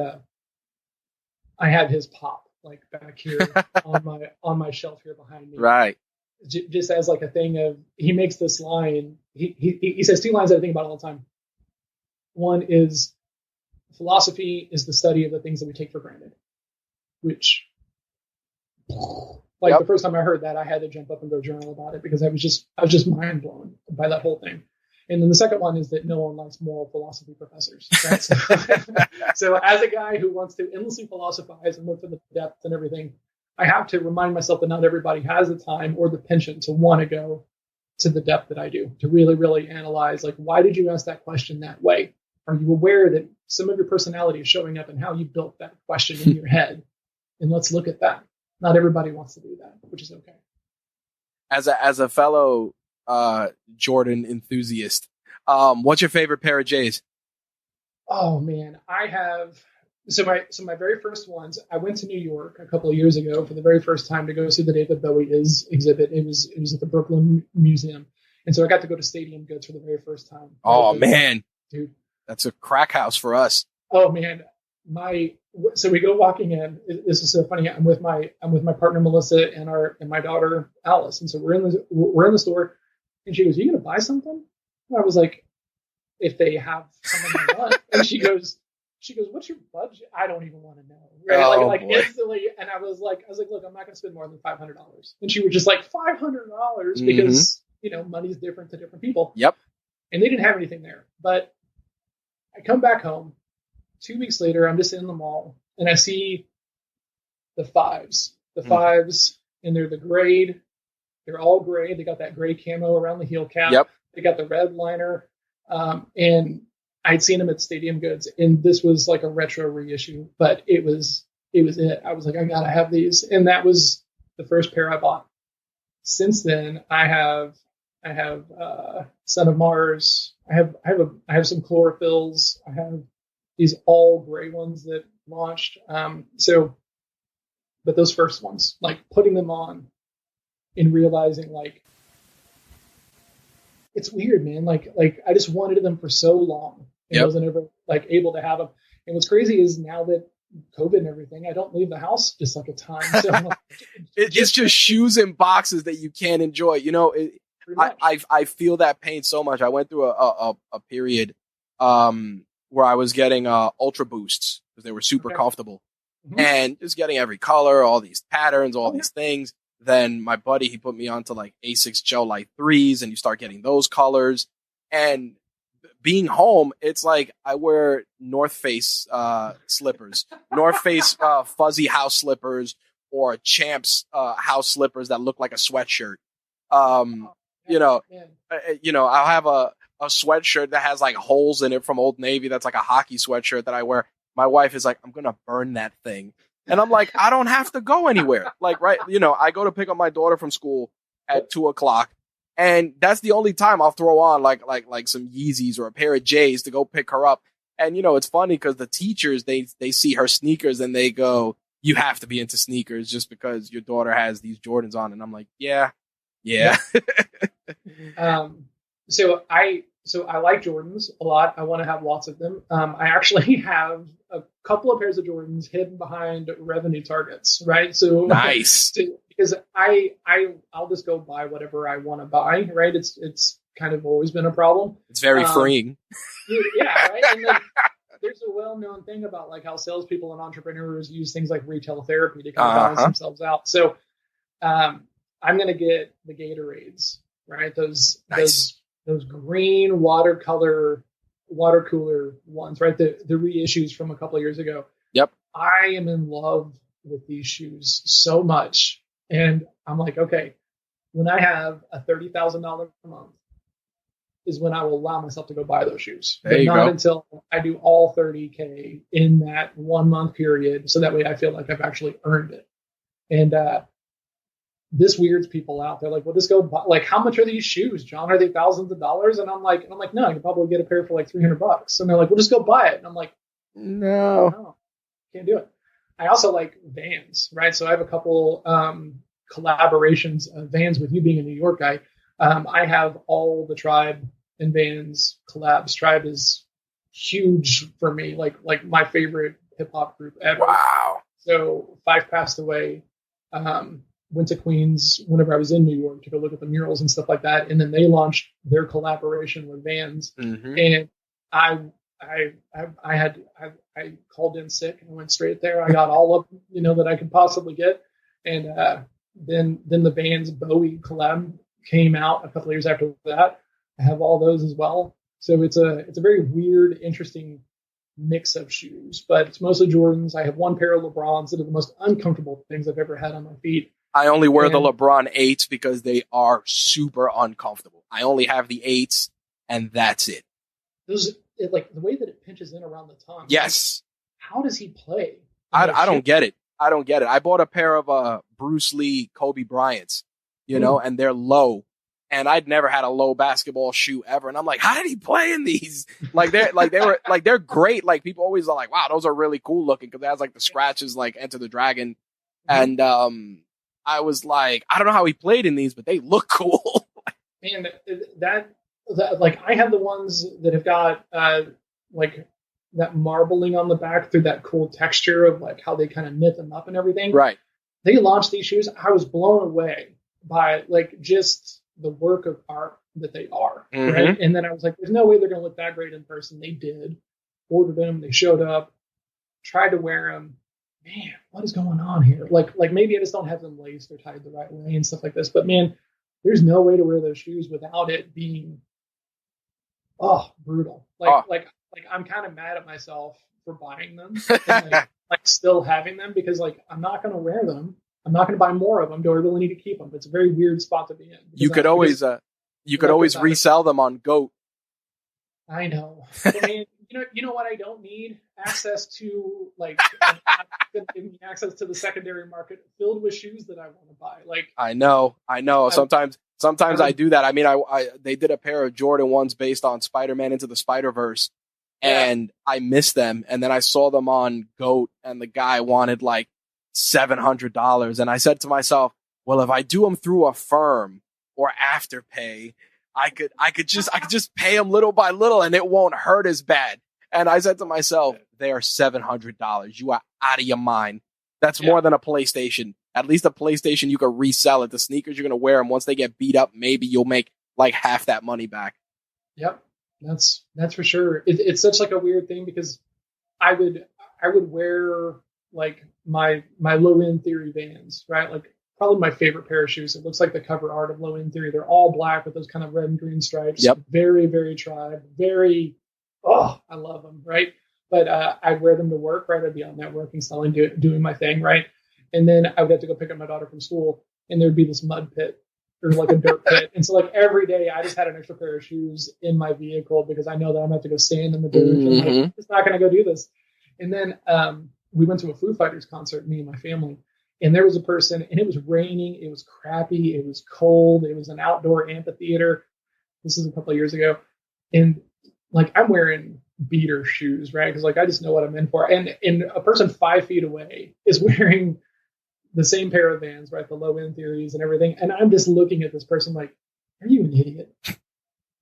I have his pop like back here on my shelf here behind me. Right. Just as like a thing of, he makes this line. He says 2 lines that I think about all the time. One is, philosophy is the study of the things that we take for granted, which, the first time I heard that, I had to jump up and go journal about it because I was just mind blown by that whole thing. And then the second one is that no one likes moral philosophy professors. Right? So as a guy who wants to endlessly philosophize and look for the depth and everything, I have to remind myself that not everybody has the time or the penchant to want to go to the depth that I do, to really, really analyze, like, why did you ask that question that way? Are you aware that some of your personality is showing up in how you built that question in your head? And let's look at that. Not everybody wants to do that, which is okay. As a fellow Jordan enthusiast, what's your favorite pair of J's? Oh man, I have. So my very first ones, I went to New York a couple of years ago for the very first time to go see the David Bowie exhibit. It was at the Brooklyn Museum, and so I got to go to Stadium Goods for the very first time. Oh man, dude. That's a crack house for us. Oh man, so we go walking in. This is so funny. I'm with my partner Melissa and my daughter Alice, and so we're in the store, and she goes, "Are you gonna buy something?" And I was like, "If they have something I want." And she goes, "What's your budget?" I don't even want to know. Right? Like instantly, and I was like, "Look, I'm not gonna spend more than $500." And she was just like, $500 because money's different to different people. Yep. And they didn't have anything there, but I come back home 2 weeks later. I'm just in the mall and I see the fives, and they're the grade. They're all gray. They got that gray camo around the heel cap. Yep. They got the red liner. And I'd seen them at Stadium Goods, and this was like a retro reissue, but it was it. I was like, I gotta have these. And that was the first pair I bought. Since then, I have Son of Mars. I have some chlorophylls. I have these all gray ones that launched. But those first ones, like putting them on and realizing like, it's weird, man. Like I just wanted them for so long and wasn't ever like able to have them. And what's crazy is now that COVID and everything, I don't leave the house just like a ton. So it's just shoes and boxes that you can't enjoy. I feel that pain so much. I went through a period where I was getting Ultra Boosts because they were super comfortable. and just getting every color, all these patterns, all these things. Then my buddy, he put me onto like A6 Gel Light 3s, and you start getting those colors. And being home, it's like I wear North Face slippers, North Face fuzzy house slippers, or Champs house slippers that look like a sweatshirt. I'll have a sweatshirt that has like holes in it from Old Navy. That's like a hockey sweatshirt that I wear. My wife is like, I'm going to burn that thing. And I'm like, I don't have to go anywhere. Like, right. I go to pick up my daughter from school at 2:00. And that's the only time I'll throw on like some Yeezys or a pair of J's to go pick her up. And, it's funny because the teachers, they see her sneakers and they go, you have to be into sneakers just because your daughter has these Jordans on. And I'm like, yeah. So I like Jordans a lot. I want to have lots of them. I actually have a couple of pairs of Jordans hidden behind revenue targets, right? So nice. Because I'll just go buy whatever I want to buy, right? It's kind of always been a problem. It's very freeing. Yeah, right. And then there's a well-known thing about like how salespeople and entrepreneurs use things like retail therapy to kind of balance themselves out. So I'm gonna get the Gatorades, right? Those green water cooler ones, right? The reissues from a couple of years ago. Yep. I am in love with these shoes so much. And I'm like, okay, when I have a $30,000 a month is when I will allow myself to go buy those shoes. There you not go. Until I do all 30K in that 1 month period. So that way I feel like I've actually earned it. And this weirds people out. They're like, well, just go buy, like, how much are these shoes, John? Are they thousands of dollars? And I'm like, no, you can probably get a pair for like $300. And they're like, well, just go buy it. And I'm like, no, can't do it. I also like Vans, right? So I have a couple collaborations of Vans with you being a New York guy. I have all the Tribe and Vans collabs. Tribe is huge for me, like my favorite hip hop group ever. Wow. So Five passed away. Went to Queens whenever I was in New York to go look at the murals and stuff like that. And then they launched their collaboration with Vans. Mm-hmm. And I called in sick and went straight there. I got all of that I could possibly get. And then the Vans Bowie collab came out a couple of years after that. I have all those as well. So it's a very weird, interesting mix of shoes, but it's mostly Jordans. I have one pair of LeBrons that are the most uncomfortable things I've ever had on my feet. I only wear the LeBron 8s because they are super uncomfortable. I only have the 8s, and that's it. Like the way that it pinches in around the tongue. Yes. How does he play? I don't get it. I bought a pair of Bruce Lee Kobe Bryant's, and they're low. And I'd never had a low basketball shoe ever. And I'm like, how did he play in these? They're great. Like people always are like, wow, those are really cool looking. Cause it has like the scratches, like Enter the Dragon. Mm-hmm. And, I was like, I don't know how he played in these, but they look cool. And that like I have the ones that have got, like that marbling on the back through that cool texture of like how they kind of knit them up and everything. Right. They launched these shoes. I was blown away by like just the work of art that they are. Mm-hmm. Right. And then I was like, there's no way they're going to look that great in person. They did. Ordered them. They showed up, tried to wear them. Man, what is going on here? Like maybe I just don't have them laced or tied the right way and stuff like this. But man, there's no way to wear those shoes without it being brutal. Like I'm kind of mad at myself for buying them and like still having them because like I'm not going to wear them. I'm not going to buy more of them. Do I really need to keep them? It's a very weird spot to be in. You could always resell them on GOAT. I know. I mean, you know what I don't need? Access to give me access to the secondary market filled with shoes that I want to buy. Like I know. Sometimes I do that. I mean, they did a pair of Jordan 1s based on Spider-Man Into the Spider-Verse, and I missed them. And then I saw them on GOAT, and the guy wanted like $700. And I said to myself, well, if I do them through a firm or Afterpay, I could just pay them little by little and it won't hurt as bad. And I said to myself, they are $700. You are out of your mind. That's more than a PlayStation. At least a PlayStation, you can resell it. The sneakers, you're going to wear them. Once they get beat up, maybe you'll make like half that money back. Yep. That's for sure. It's such like a weird thing because I would wear like my low end theory Vans, right? Like probably my favorite pair of shoes. It looks like the cover art of Low End Theory. They're all black with those kind of red and green stripes. Yep. Very, very tribe. Very, oh, I love them, right? But I'd wear them to work, right? I'd be out networking, selling, doing my thing, right? And then I would have to go pick up my daughter from school, and there'd be this mud pit or like a dirt pit. And so like every day I just had an extra pair of shoes in my vehicle because I know that I'm going to have to go stand in the dirt. And like, I'm just not going to go do this. And then we went to a Foo Fighters concert, me and my family. And there was a person, and it was raining. It was crappy. It was cold. It was an outdoor amphitheater. This is a couple of years ago. And like I'm wearing beater shoes, right? Because like I just know what I'm in for. And a person 5 feet away is wearing the same pair of Vans, right? The Low End Theories and everything. And I'm just looking at this person like, are you an idiot?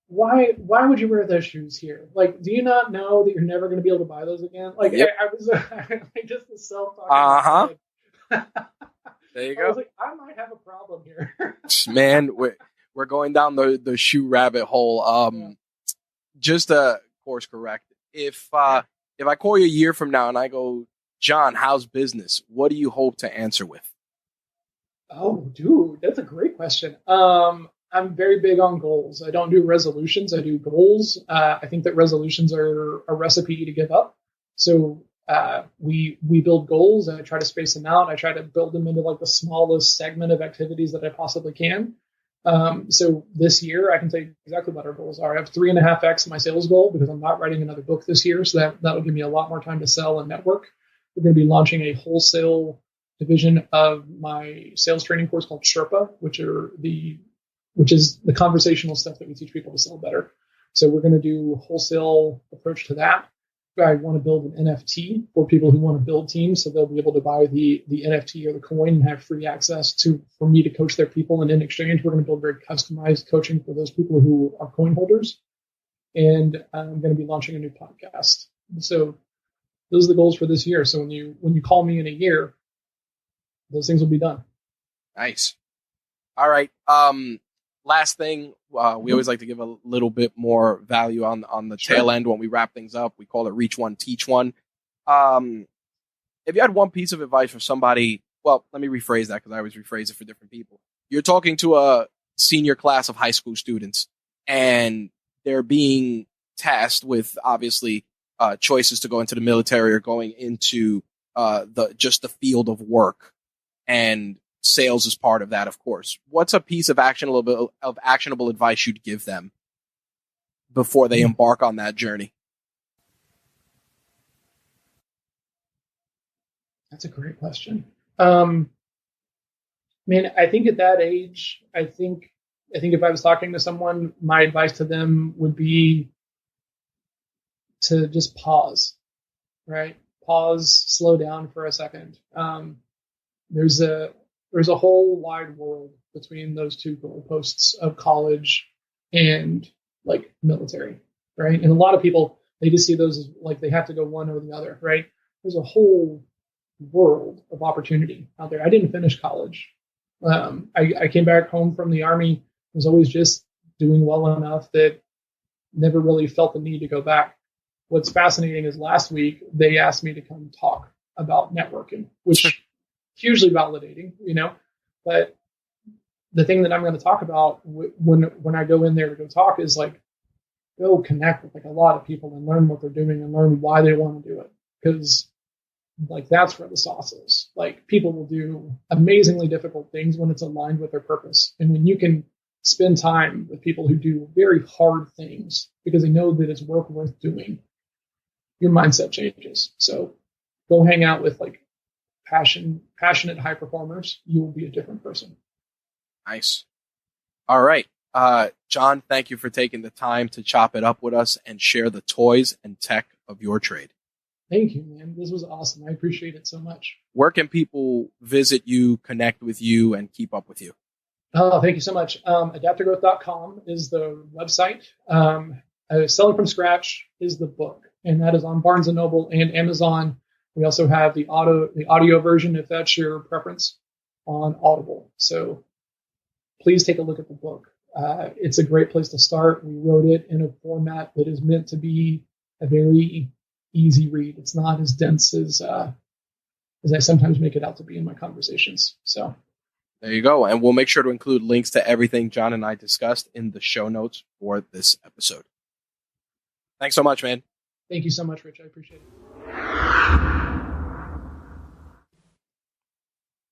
Why would you wear those shoes here? Like, do you not know that you're never going to be able to buy those again? Like, yep. I was like just the self-talk. There you go. I was like, I might have a problem here. Man, we're going down the shoe rabbit hole. Just to course correct. If I call you a year from now and I go, John, how's business? What do you hope to answer with? Oh, dude, that's a great question. I'm very big on goals. I don't do resolutions. I do goals. I think that resolutions are a recipe to give up. So we build goals, and I try to space them out. I try to build them into like the smallest segment of activities that I possibly can. So this year, I can tell you exactly what our goals are. I have 3.5x my sales goal because I'm not writing another book this year. So that'll give me a lot more time to sell and network. We're going to be launching a wholesale division of my sales training course called Sherpa, which is the conversational stuff that we teach people to sell better. So we're going to do a wholesale approach to that. I want to build an NFT for people who want to build teams, so they'll be able to buy the NFT or the coin and have free access for me to coach their people. And in exchange, we're going to build very customized coaching for those people who are coin holders. And I'm going to be launching a new podcast. So those are the goals for this year. So when you call me in a year, those things will be done. Nice. All right. Last thing, we always like to give a little bit more value on the tail end when we wrap things up. We call it reach one, teach one. If you had one piece of advice for somebody, well, let me rephrase that because I always rephrase it for different people. You're talking to a senior class of high school students, and they're being tasked with obviously choices to go into the military or going into the field of work, and sales is part of that, of course. What's a piece of actionable advice you'd give them before they embark on that journey? That's a great question. Man, I think at that age, I think if I was talking to someone, my advice to them would be to just pause, right? Pause, slow down for a second. There's a whole wide world between those two goalposts of college and like military, right? And a lot of people, they just see those as like they have to go one or the other, right? There's a whole world of opportunity out there. I didn't finish college. I came back home from the Army, was always just doing well enough that never really felt the need to go back. What's fascinating is last week they asked me to come talk about networking, which hugely validating, but the thing that I'm going to talk about when I go in there to go talk is like, go connect with like a lot of people and learn what they're doing and learn why they want to do it. Because like, that's where the sauce is. Like, people will do amazingly difficult things when it's aligned with their purpose. And when you can spend time with people who do very hard things because they know that it's work worth doing, your mindset changes. So go hang out with like passionate high performers. You will be a different person. Nice. All right. John, thank you for taking the time to chop it up with us and share the toys and tech of your trade. Thank you, man. This was awesome. I appreciate it so much. Where can people visit you, connect with you, and keep up with you? Oh, thank you so much. Adaptergrowth.com is the website. Selling from Scratch is the book, and that is on Barnes & Noble and Amazon. We also have the audio version, if that's your preference, on Audible. So please take a look at the book. It's a great place to start. We wrote it in a format that is meant to be a very easy read. It's not as dense as as I sometimes make it out to be in my conversations. So there you go. And we'll make sure to include links to everything John and I discussed in the show notes for this episode. Thanks so much, man. Thank you so much, Rich. I appreciate it.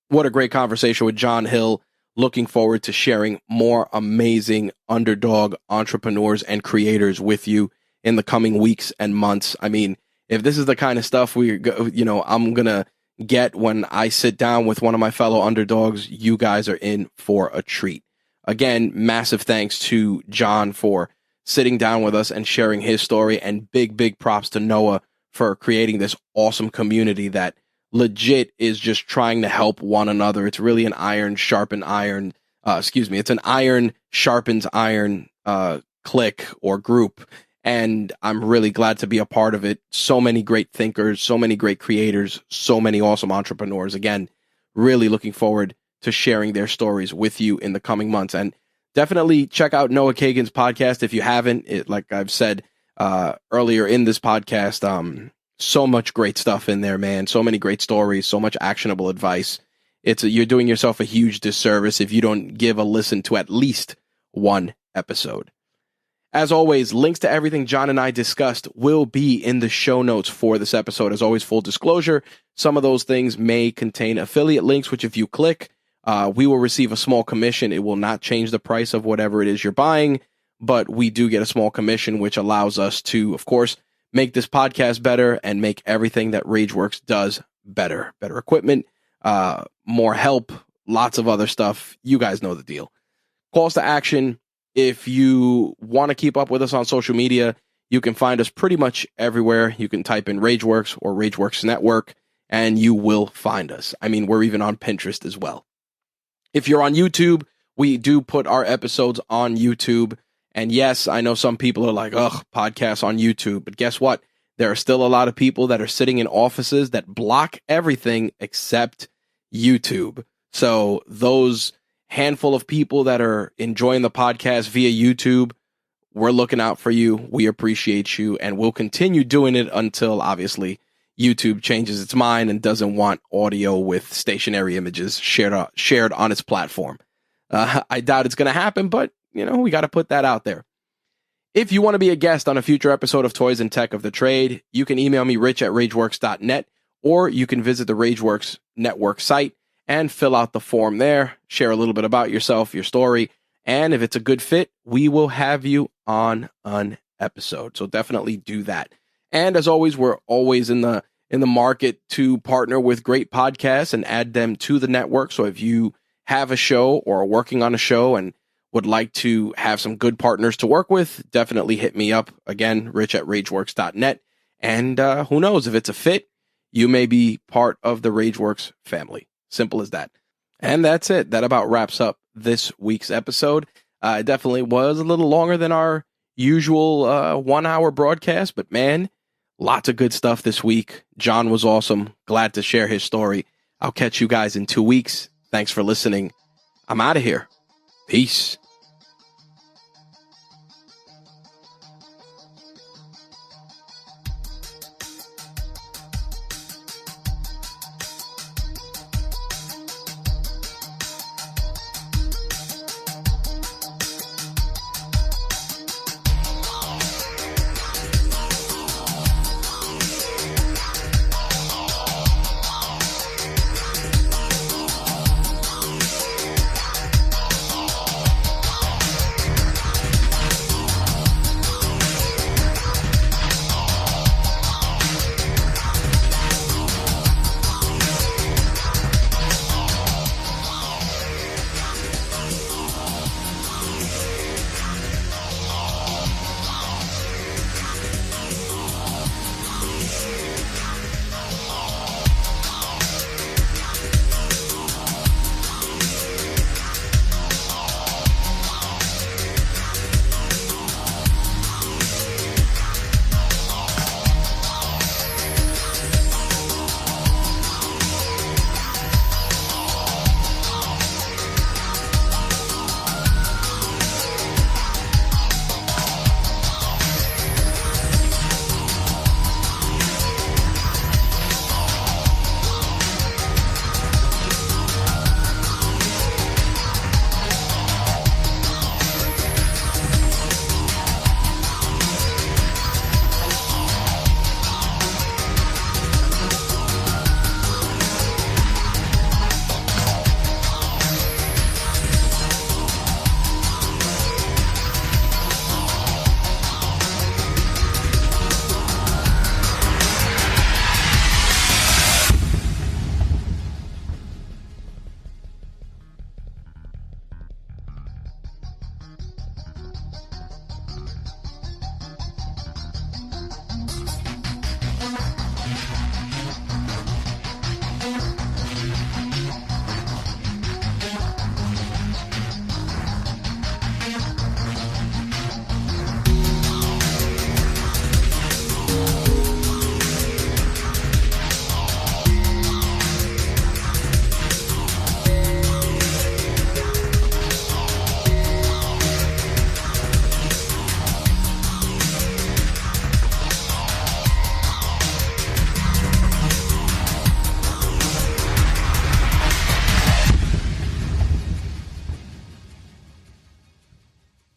What a great conversation with John Hill. Looking forward to sharing more amazing underdog entrepreneurs and creators with you in the coming weeks and months. I mean, if this is the kind of stuff I'm going to get when I sit down with one of my fellow underdogs, you guys are in for a treat. Again, massive thanks to John for sitting down with us and sharing his story, and big props to Noah for creating this awesome community that legit is just trying to help one another. It's really an iron sharpens iron. It's an iron sharpens iron clique or group. And I'm really glad to be a part of it. So many great thinkers, so many great creators, so many awesome entrepreneurs. Again, really looking forward to sharing their stories with you in the coming months. And definitely check out Noah Kagan's podcast if you haven't. Like I've said earlier in this podcast, so much great stuff in there, man. So many great stories, so much actionable advice. You're doing yourself a huge disservice if you don't give a listen to at least one episode. As always, links to everything John and I discussed will be in the show notes for this episode. As always, full disclosure, some of those things may contain affiliate links, which if you click, we will receive a small commission. It will not change the price of whatever it is you're buying, but we do get a small commission, which allows us to, of course, make this podcast better and make everything that RageWorks does better. Better equipment, more help, lots of other stuff. You guys know the deal. Calls to action. If you want to keep up with us on social media, you can find us pretty much everywhere. You can type in RageWorks or RageWorks Network, and you will find us. I mean, we're even on Pinterest as well. If you're on YouTube, we do put our episodes on YouTube. And yes, I know some people are like, ugh, podcasts on YouTube. But guess what? There are still a lot of people that are sitting in offices that block everything except YouTube. So those handful of people that are enjoying the podcast via YouTube, we're looking out for you. We appreciate you. And we'll continue doing it until, obviously, YouTube changes its mind and doesn't want audio with stationary images shared on its platform. I doubt it's going to happen, but we got to put that out there. If you want to be a guest on a future episode of Toys and Tech of the Trade, you can email me, rich@rageworks.net, or you can visit the RageWorks Network site and fill out the form there, share a little bit about yourself, your story, and if it's a good fit, we will have you on an episode. So definitely do that. And as always, we're always in the market to partner with great podcasts and add them to the network. So if you have a show or are working on a show and would like to have some good partners to work with, definitely hit me up. Again, rich@rageworks.net. And who knows, if it's a fit, you may be part of the RageWorks family. Simple as that. And that's it. That about wraps up this week's episode. It definitely was a little longer than our usual 1 hour broadcast, but man, lots of good stuff this week. John was awesome. Glad to share his story. I'll catch you guys in 2 weeks. Thanks for listening. I'm out of here. Peace.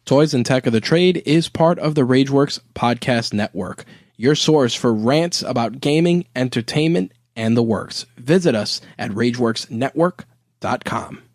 Toys and Tech of the Trade is part of the Rageworks podcast network, your source for rants about gaming, entertainment, and the works. Visit us at rageworksnetwork.com.